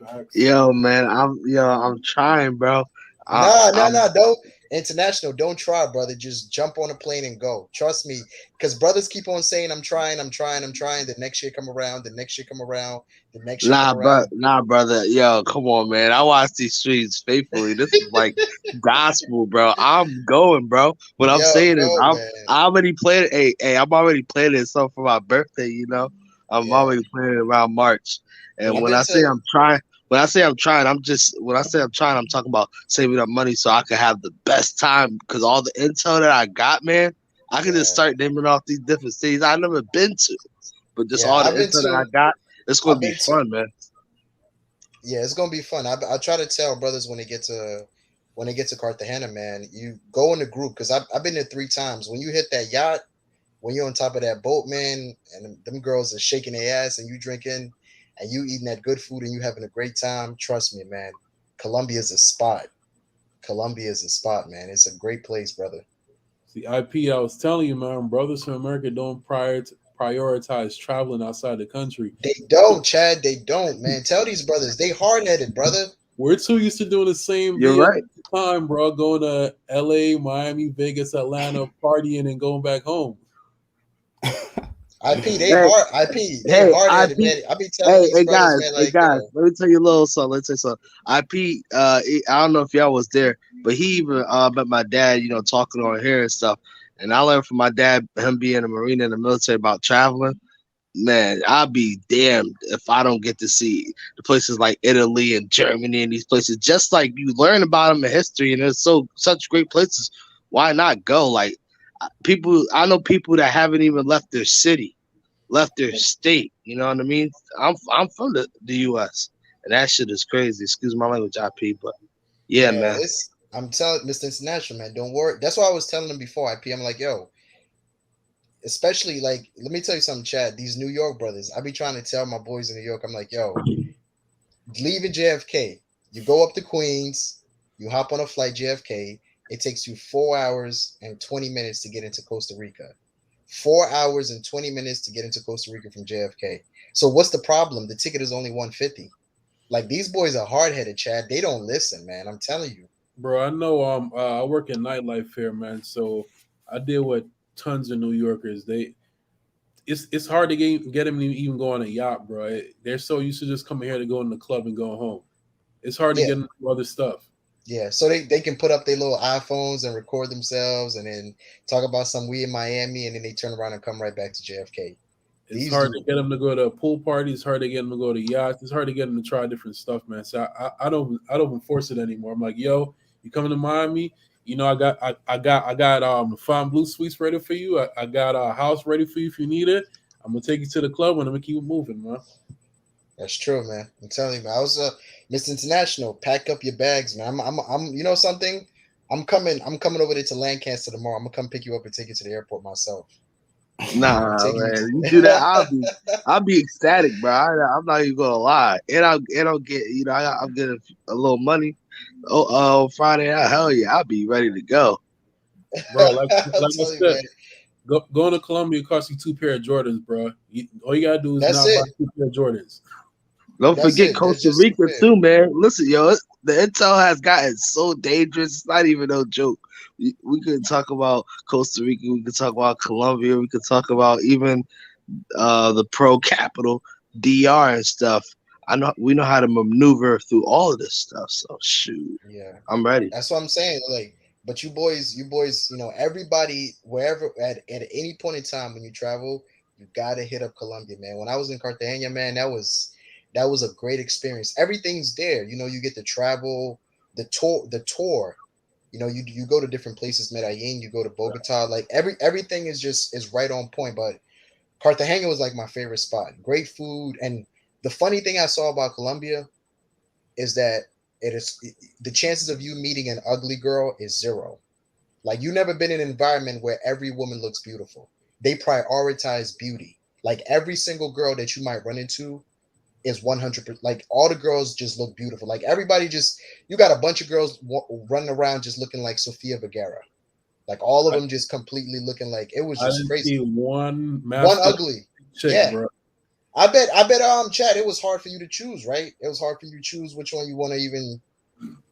[SPEAKER 2] Facts.
[SPEAKER 4] I'm trying, bro.
[SPEAKER 3] Nah.
[SPEAKER 4] I'm
[SPEAKER 3] Don't international. Don't try, brother. Just jump on a plane and go. Trust me, because brothers keep on saying, "I'm trying. The next year come around. The next year come around. The next year come around.
[SPEAKER 4] brother. Yo, come on, man. I watch these streets faithfully. This is like gospel, bro. I'm going, bro. What I'm
[SPEAKER 3] Yo,
[SPEAKER 4] saying is,
[SPEAKER 3] go, man.
[SPEAKER 4] I already played. Hey, I'm already planning something for my birthday. You know, I'm
[SPEAKER 3] Yeah,
[SPEAKER 4] already planning around March. And
[SPEAKER 3] I've
[SPEAKER 4] when
[SPEAKER 3] been
[SPEAKER 4] I say
[SPEAKER 3] to.
[SPEAKER 4] I'm trying, when I say I'm trying, I'm talking about saving up money so I can have the best time. Because all the intel that I got, man, I can just
[SPEAKER 3] Yeah,
[SPEAKER 4] start naming off these different cities I've never been to. But just
[SPEAKER 3] yeah.
[SPEAKER 4] all the
[SPEAKER 3] I've been
[SPEAKER 4] intel that I
[SPEAKER 3] to.
[SPEAKER 4] got, it's gonna
[SPEAKER 3] I've
[SPEAKER 4] be
[SPEAKER 3] been to.
[SPEAKER 4] fun, man.
[SPEAKER 3] Yeah, it's gonna be fun. I try to tell brothers when they get to Cartagena, man. You go in the group because I've been there 3 times. When you hit that yacht, when you're on top of that boat, man, and them girls are shaking their ass and you drinking and you eating that good food and you having a great time, trust me, man. Colombia is a spot. Colombia is a spot, man. It's a great place, brother.
[SPEAKER 2] See, IP, I was telling you, man, brothers from America don't prioritize traveling outside the country.
[SPEAKER 3] They don't, Chad. They don't, man. Tell these brothers they hard headed, brother.
[SPEAKER 2] We're too used to doing the same
[SPEAKER 4] You're
[SPEAKER 2] BS
[SPEAKER 4] right.
[SPEAKER 2] time, bro. Going to LA, Miami, Vegas, Atlanta, partying and going back home.
[SPEAKER 3] IP, they
[SPEAKER 4] Hey,
[SPEAKER 3] hard. IP, they
[SPEAKER 4] hey,
[SPEAKER 3] hard headed,
[SPEAKER 4] IP.
[SPEAKER 3] man. I be telling these brothers, man,
[SPEAKER 4] Hey
[SPEAKER 3] like
[SPEAKER 4] guys.
[SPEAKER 3] yo,
[SPEAKER 4] Let me tell you a little something. IP. I don't know if y'all was there. but he even met my dad, talking on here and stuff. And I learned from my dad, him being a Marine in the military, about traveling. Man, I'll be damned if I don't get to see the places like Italy and Germany and these places. Just like you learn about them in history, and there's such great places. Why not go? Like I know people that haven't even left their city, left their state. You know what I mean? I'm from the U.S. and that shit is crazy. Excuse my language, IP, but yeah,
[SPEAKER 3] Yeah,
[SPEAKER 4] man.
[SPEAKER 3] I'm telling Mr. International, man, don't worry. That's why I was telling him before, IP. I'm like, yo, especially like, let me tell you something, Chad. These New York brothers, I be trying to tell my boys in New York, I'm like, yo, leaving JFK, you go up to Queens, you hop on a flight JFK. It takes you 4 hours and 20 minutes to get into Costa Rica. 4 hours and 20 minutes to get into Costa Rica from JFK. So what's the problem? The ticket is only 150. Like these boys are hard headed, Chad. They don't listen, man. I'm telling you.
[SPEAKER 2] Bro, I know. I work in nightlife here, man. So I deal with tons of New Yorkers. It's hard to get them to even go on a yacht, bro. They're so used to just coming here to go in the club and go home. It's hard to
[SPEAKER 3] Yeah.
[SPEAKER 2] get them to do other stuff.
[SPEAKER 3] Yeah. So they can put up their little iPhones and record themselves and then talk about some we in Miami and then they turn around and come right back to JFK.
[SPEAKER 2] It's hard to get them to go to pool parties. It's hard to get them to go to yachts. It's hard to get them to try different stuff, man. So I don't enforce it anymore. I'm like, yo, you coming to Miami? I got the Fine Blue Suites ready for you. I got a house ready for you if you need it. I'm gonna take you to the club and I'm gonna keep it moving, man.
[SPEAKER 3] That's true, man. I'm telling you, man. I was Mr. International. Pack up your bags, man. I'm. You know something? I'm coming. I'm coming over there to Lancaster tomorrow. I'm gonna come pick you up and take you to the airport myself.
[SPEAKER 4] Nah, man, you do that, I'll be ecstatic, bro. I'm not even gonna lie, and I'll get, I'm getting a little money. Friday night, hell yeah, I'll be ready to go,
[SPEAKER 2] bro. Like I
[SPEAKER 3] you,
[SPEAKER 2] said, going to Colombia costs you 2 pair of Jordans, bro. All you gotta do is
[SPEAKER 3] That's
[SPEAKER 2] not buy
[SPEAKER 3] it.
[SPEAKER 2] 2 pair of Jordans.
[SPEAKER 4] Don't
[SPEAKER 3] That's
[SPEAKER 4] forget
[SPEAKER 3] it. That's
[SPEAKER 4] Costa
[SPEAKER 3] just
[SPEAKER 4] Rica too, man. Listen, yo, the intel has gotten so dangerous. It's not even no joke. We could talk about Costa Rica. We could talk about Colombia. We could talk about even the pro capital DR and stuff. We know how to maneuver through all of this stuff. So shoot,
[SPEAKER 3] Yeah.
[SPEAKER 4] I'm ready.
[SPEAKER 3] That's what I'm saying. Like, but you boys, everybody, wherever at any point in time when you travel, you gotta hit up Colombia, man. When I was in Cartagena, man, that was a great experience. Everything's there. You get to travel, the tour. You go to different places, Medellin, you go to Bogota, like everything is right on point. But Cartagena was like my favorite spot. Great food, and the funny thing I saw about Colombia is that the chances of you meeting an ugly girl is zero. Like you never been in an environment where every woman looks beautiful. They prioritize beauty. Like every single girl that you might run into is 100%. Like all the girls just look beautiful. Like everybody you got a bunch of girls running around just looking like Sofia Vergara. Like all of them just completely looking like it was
[SPEAKER 2] I
[SPEAKER 3] just
[SPEAKER 2] didn't see
[SPEAKER 3] crazy.
[SPEAKER 2] one
[SPEAKER 3] One ugly.
[SPEAKER 2] chick,
[SPEAKER 3] Yeah.
[SPEAKER 2] bro.
[SPEAKER 3] I bet Chad, it was hard for you to choose, right? It was hard for you to choose which one you want to even.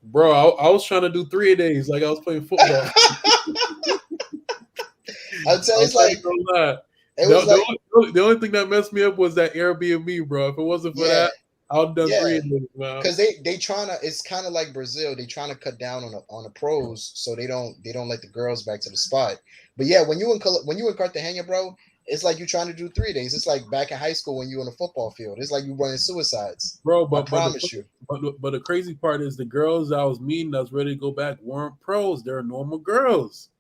[SPEAKER 2] Bro, I was trying to do 3 days like I was playing football.
[SPEAKER 3] I'll tell you, it's like
[SPEAKER 2] the only thing that messed me up was that Airbnb, bro. If it wasn't for that, I would have done 3 days, man.
[SPEAKER 3] Because they trying to. It's kind of like Brazil. They trying to cut down on the pros, so they don't let the girls back to the spot. But yeah, when you in Cartagena, bro, it's like you trying to do 3 days. It's like back in high school when you on the football field. It's like you running suicides,
[SPEAKER 2] bro.
[SPEAKER 3] I promise you.
[SPEAKER 2] But the crazy part is the girls I was meeting that was ready to go back weren't pros. They're normal girls.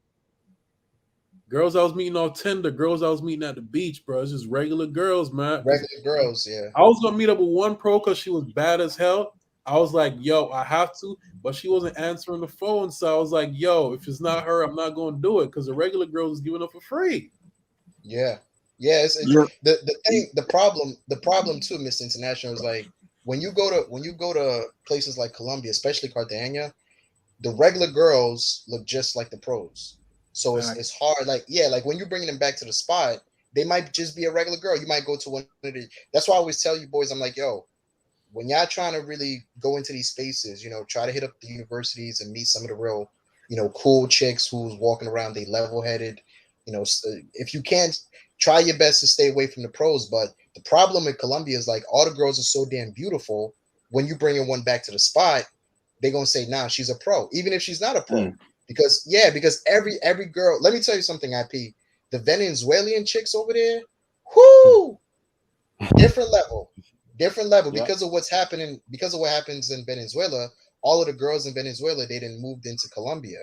[SPEAKER 2] Girls I was meeting on Tinder, girls I was meeting at the beach, bro. It's just regular girls, man.
[SPEAKER 3] Regular girls, yeah.
[SPEAKER 2] I was gonna meet up with one pro because she was bad as hell. I was like, yo, I have to, but she wasn't answering the phone. So I was like, yo, if it's not her, I'm not gonna do it because the regular girls is giving up for free.
[SPEAKER 3] Yeah. Yeah, the problem too, Mr. International, is like when you go to places like Colombia, especially Cartagena, the regular girls look just like the pros. So it's hard. Like, yeah, like when you're bringing them back to the spot, they might just be a regular girl. You might go to one of the. That's why I always tell you boys, I'm like, yo, when y'all trying to really go into these spaces, try to hit up the universities and meet some of the real, cool chicks who's walking around, they level headed. If you can't, try your best to stay away from the pros. But the problem in Colombia is like all the girls are so damn beautiful. When you bring one back to the spot, they're gonna say, nah, she's a pro, even if she's not a pro.
[SPEAKER 1] Mm.
[SPEAKER 3] Because every girl, let me tell you something, IP. The Venezuelan chicks over there, whoo, different level. Different level
[SPEAKER 1] Yeah.
[SPEAKER 3] because of what's happening, because of what happens in Venezuela. All of the girls in Venezuela, they didn't moved into Colombia.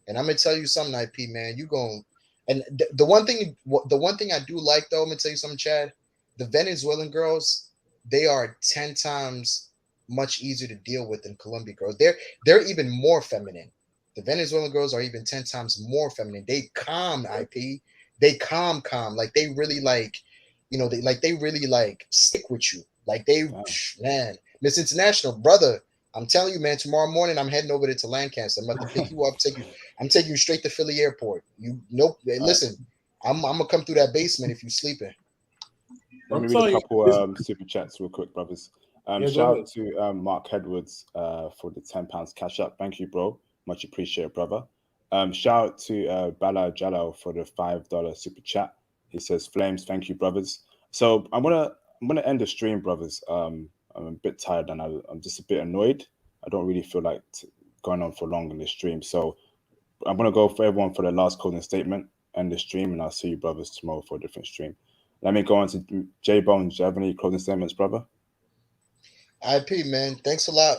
[SPEAKER 3] And I'm gonna tell you something, IP man, you going and the one thing I do like though, I'm gonna tell you something, Chad. The Venezuelan girls, they are 10 times much easier to deal with than Colombian girls. They're even more feminine. The Venezuelan girls are even 10 times more feminine. They calm, IP. They calm. Like they really like, they really like stick with you. Like they,
[SPEAKER 1] Wow.
[SPEAKER 3] man, Miss International, brother. I'm telling you, man. Tomorrow morning, I'm heading over there to Lancaster. I'm about to pick you up, I'm taking you straight to Philly Airport. You nope. Hey, listen, I'm gonna come through that basement if you sleeping.
[SPEAKER 1] Let
[SPEAKER 2] I'm
[SPEAKER 1] me read a
[SPEAKER 2] telling you,
[SPEAKER 1] couple super chats real quick, brothers.
[SPEAKER 2] Yeah, go
[SPEAKER 1] Shout out
[SPEAKER 2] ahead.
[SPEAKER 1] to Mark Edwards for the £10 cash up. Thank you, bro. Much appreciated, brother. Shout out to Bala Jalal for the $5 super chat. He says, "Flames, thank you, brothers." So I'm gonna end the stream, brothers. I'm a bit tired and I'm just a bit annoyed. I don't really feel like going on for long in the stream. So I'm gonna go for everyone for the last closing statement and the stream, and I'll see you, brothers, tomorrow for a different stream. Let me go on to J Bones. Do you have any closing statements, brother?
[SPEAKER 3] IP man, thanks a lot.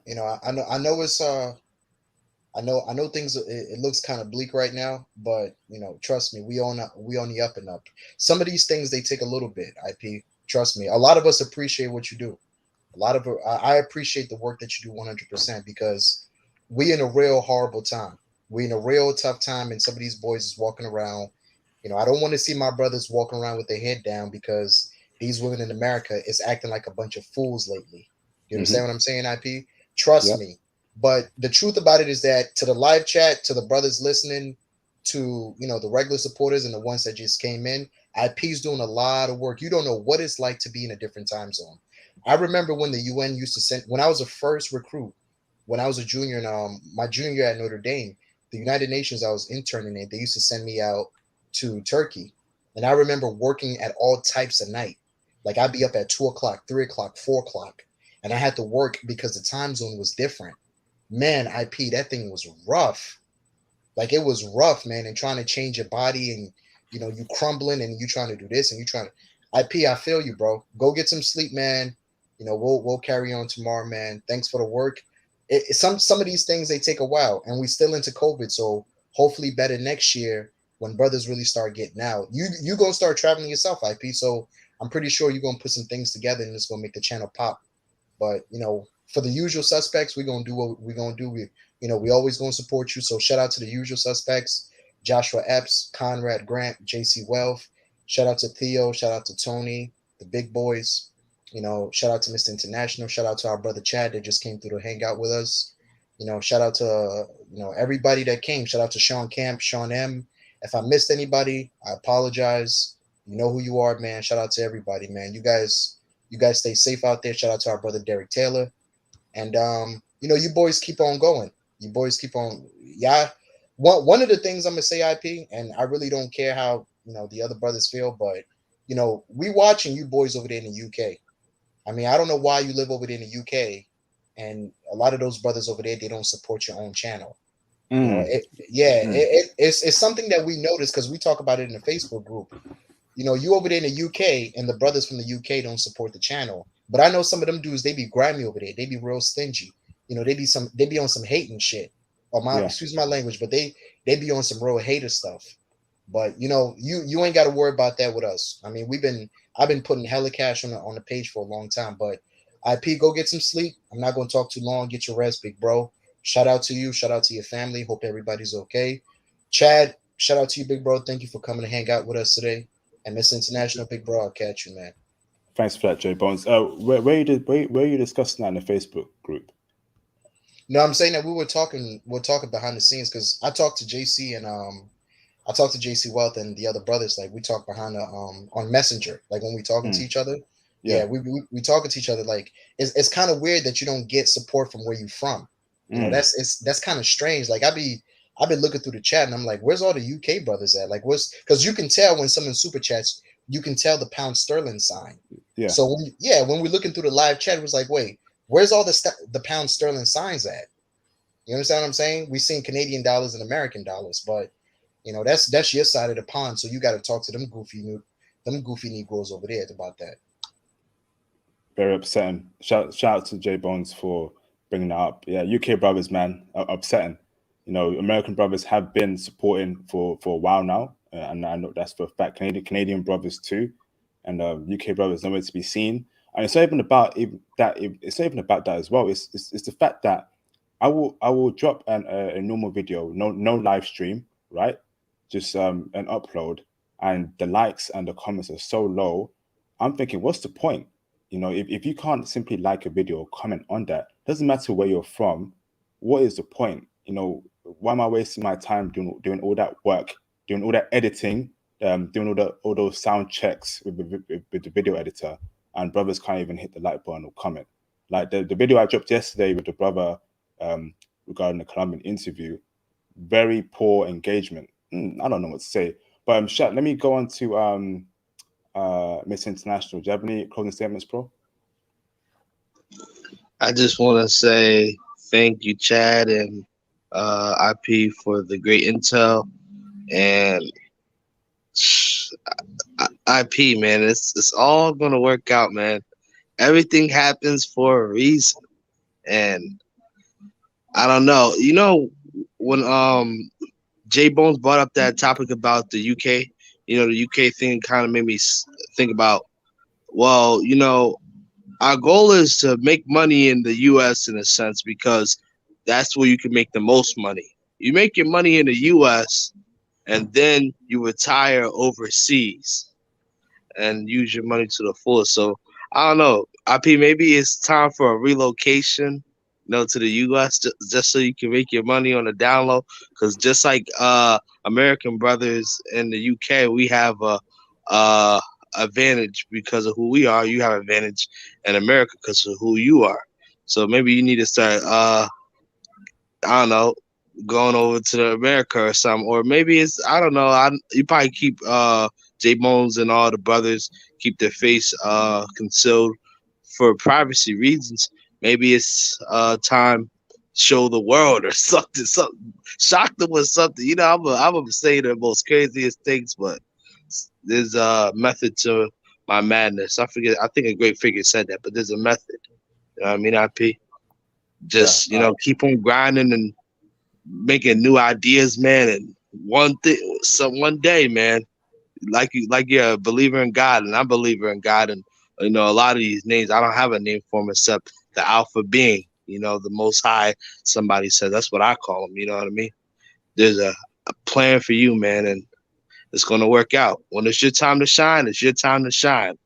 [SPEAKER 3] I know it's I know things. It looks kind of bleak right now, but trust me, we on the up and up. Some of these things they take a little bit. IP, trust me. A lot of us appreciate what you do. A lot of I appreciate the work that you do 100% because we in a real horrible time. We in a real tough time, and some of these boys is walking around. I don't want to see my brothers walking around with their head down because these women in America is acting like a bunch of fools lately. You understand what I'm saying, IP? Trust
[SPEAKER 1] Yeah.
[SPEAKER 3] me. But the truth about it is that to the live chat, to the brothers listening, to the regular supporters and the ones that just came in, IP's doing a lot of work. You don't know what it's like to be in a different time zone. I remember when the UN used to send when I was a first recruit, when I was a junior in my junior year at Notre Dame, the United Nations I was interning in, they used to send me out to Turkey. And I remember working at all types of night. Like I'd be up at 2 o'clock, 3 o'clock, 4 o'clock, and I had to work because the time zone was different. Man, IP, that thing was rough. Like it was rough, man, and trying to change your body and you crumbling and you trying to do this and you trying to IP, I feel you, bro. Go get some sleep, man. We'll carry on tomorrow, man. Thanks for the work. Some of these things they take a while, and we still into COVID, so hopefully better next year when brothers really start getting out. You gonna start traveling yourself, IP. So I'm pretty sure you're gonna put some things together and it's gonna make the channel pop. But for the usual suspects, we're gonna do what we're gonna do. We always gonna support you. So shout out to the usual suspects: Joshua Epps, Conrad Grant, JC Wealth. Shout out to Theo. Shout out to Tony, the big boys. Shout out to Mr. International. Shout out to our brother Chad that just came through to hang out with us. Shout out to everybody that came. Shout out to Sean Camp, Sean M. If I missed anybody, I apologize. You know who you are, man. Shout out to everybody, man. You guys stay safe out there. Shout out to our brother Derek Taylor. And you boys keep on going. You boys keep on. Yeah. One of the things I'm gonna say, IP, and I really don't care how the other brothers feel, but we watching you boys over there in the UK. I mean, I don't know why you live over there in the UK, and a lot of those brothers over there they don't support your own channel. It's something that we notice because we talk about it in the Facebook group. You over there in the UK and the brothers from the UK don't support the channel. But I know some of them dudes, they be grimy over there. They be real stingy. They be on some hating shit. Or excuse my language, but they be on some real hater stuff. But you ain't got to worry about that with us. I mean, I've been putting hella cash on the page for a long time. But IP, go get some sleep. I'm not gonna talk too long. Get your rest, big bro. Shout out to you. Shout out to your family. Hope everybody's okay. Chad, shout out to you, big bro. Thank you for coming to hang out with us today. And Miss International, big bro, I'll catch you, man.
[SPEAKER 1] Thanks for that, J Bones. Where you discussing that in the Facebook group?
[SPEAKER 3] No, I'm saying that we're talking behind the scenes because I talked to JC and I talked to JC Wealth and the other brothers. Like we talk behind the on Messenger, like when we talking to each other. Yeah, we talking to each other. Like it's kind of weird that you don't get support from where you from. That's kind of strange. Like I've been looking through the chat and I'm like, where's all the UK brothers at? Like because you can tell when someone super chats, you can tell the pound sterling sign.
[SPEAKER 1] Yeah.
[SPEAKER 3] So when we're looking through the live chat, it was like, wait, Where's all the pound sterling signs at? You understand what I'm saying? We've seen Canadian dollars and American dollars, but that's your side of the pond. So you got to talk to them goofy Negroes over there about that.
[SPEAKER 1] Very upsetting. Shout out to J Bones for bringing that up. Yeah, UK brothers, man, upsetting. American brothers have been supporting for a while now, and I know that's for a fact. Canadian brothers too, and UK brothers nowhere to be seen. And it's not even about that. It's not even about that as well. It's the fact that I will drop a normal video, no live stream, right? Just an upload, and the likes and the comments are so low. I'm thinking, what's the point? If you can't simply like a video or comment on that, doesn't matter where you're from. What is the point? Why am I wasting my time doing all that work, doing all that editing, doing all those sound checks with the video editor, and brothers can't even hit the like button or comment? Like the video I dropped yesterday with the brother regarding the Colombian interview, very poor engagement. I don't know what to say. But let me go on to Miss International. Do you have any closing statements, bro?
[SPEAKER 4] I just want to say thank you, Chad and IP, for the great intel. And IP, man, it's all gonna work out, man. Everything happens for a reason, and I don't know. When J Bones brought up that topic about the UK, the UK thing kind of made me think about, well, our goal is to make money in the US in a sense, because that's where you can make the most money. You make your money in the US and then you retire overseas and use your money to the fullest. So I don't know, IP, maybe it's time for a relocation, to the US, just so you can make your money on the down low. Because just like American brothers in the UK, we have a advantage because of who we are. You have advantage in America because of who you are. So maybe you need to start I don't know, going over to America or something. Or maybe it's, I don't know, you probably keep J Bones and all the brothers keep their face concealed for privacy reasons. Maybe it's time show the world or something shock them with something. I'm gonna say the most craziest things, but there's a method to my madness. I think a great figure said that, but there's a method. You know what I mean, IP? Just, keep on grinding and making new ideas, man. And one day, man, like you're a believer in God, and I'm a believer in God. And, a lot of these names, I don't have a name for them except the Alpha being, the Most High. Somebody said that's what I call him. You know what I mean? There's a plan for you, man. And it's going to work out. When it's your time to shine, it's your time to shine.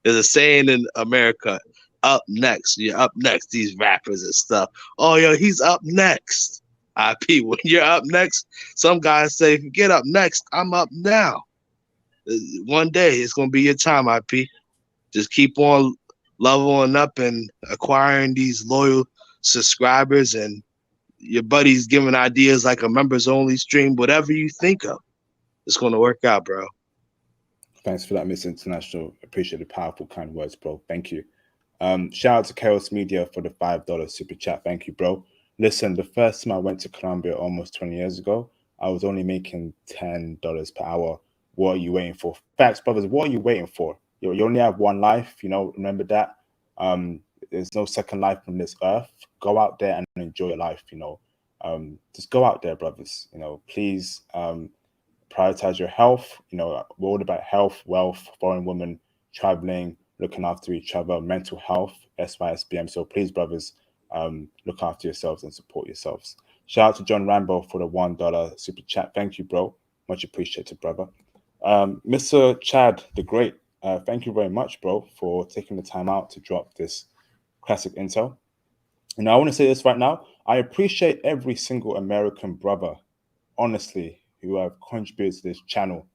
[SPEAKER 4] There's a saying in America, up next. You're up next, these rappers and stuff. Oh, yo, he's up next. IP, when you're up next, some guys say, if you get up next, I'm up now. One day, it's going to be your time, IP. Just keep on leveling up and acquiring these loyal subscribers, and your buddies giving ideas like a members-only stream, whatever you think of. It's going to work out, bro.
[SPEAKER 1] Thanks for that, Miss International. Appreciate the powerful, kind words, bro. Thank you. Shout out to Chaos Media for the $5 super chat. Thank you, bro. Listen, the first time I went to Colombia almost 20 years ago, I was only making $10 per hour. What are you waiting for? Facts, brothers, what are you waiting for? You only have one life, remember that. There's no second life on this earth. Go out there and enjoy your life, just go out there, brothers. Please prioritize your health. We're all about health, wealth, foreign women, traveling, looking after each other, mental health, SYSBM. So please, brothers, look after yourselves and support yourselves. Shout out to John Rambo for the $1 super chat. Thank you, bro. Much appreciated, brother. Mr. Chad the Great, thank you very much, bro, for taking the time out to drop this classic intel. And I want to say this right now. I appreciate every single American brother, honestly, who have contributed to this channel.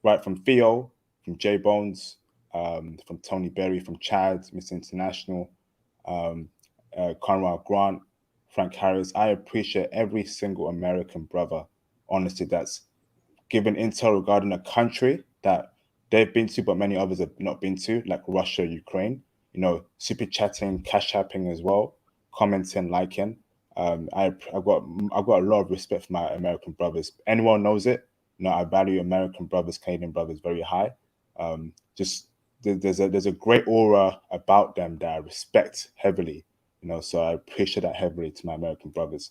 [SPEAKER 1] Right from Theo, from J Bones, from Tony Berry, from Chad, Mr. International, Conrad Grant, Frank Harris. I appreciate every single American brother, honestly, that's given intel regarding a country that they've been to, but many others have not been to, like Russia, Ukraine. super chatting, cash apping as well, commenting, liking. I've got a lot of respect for my American brothers. Anyone knows it. I value American brothers, Canadian brothers very high. Just there's a great aura about them that I respect heavily. So I appreciate that heavily to my American brothers.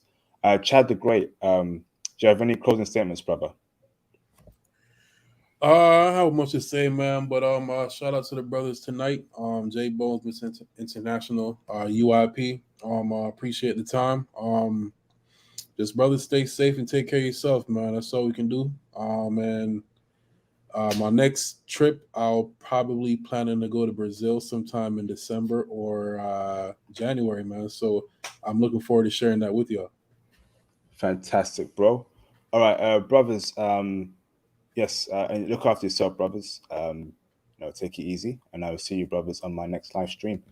[SPEAKER 1] Chad the Great. Do you have any closing statements, brother?
[SPEAKER 2] I have much to say, man, but shout out to the brothers tonight. J Bones, Miss International, UIP. Appreciate the time. Just brothers, stay safe and take care of yourself, man. That's all we can do. And my next trip, I'll probably planning to go to Brazil sometime in December or January, man. So I'm looking forward to sharing that with y'all.
[SPEAKER 1] Fantastic, bro. All right, brothers. Yes, and look after yourself, brothers. Take it easy, and I will see you, brothers, on my next live stream.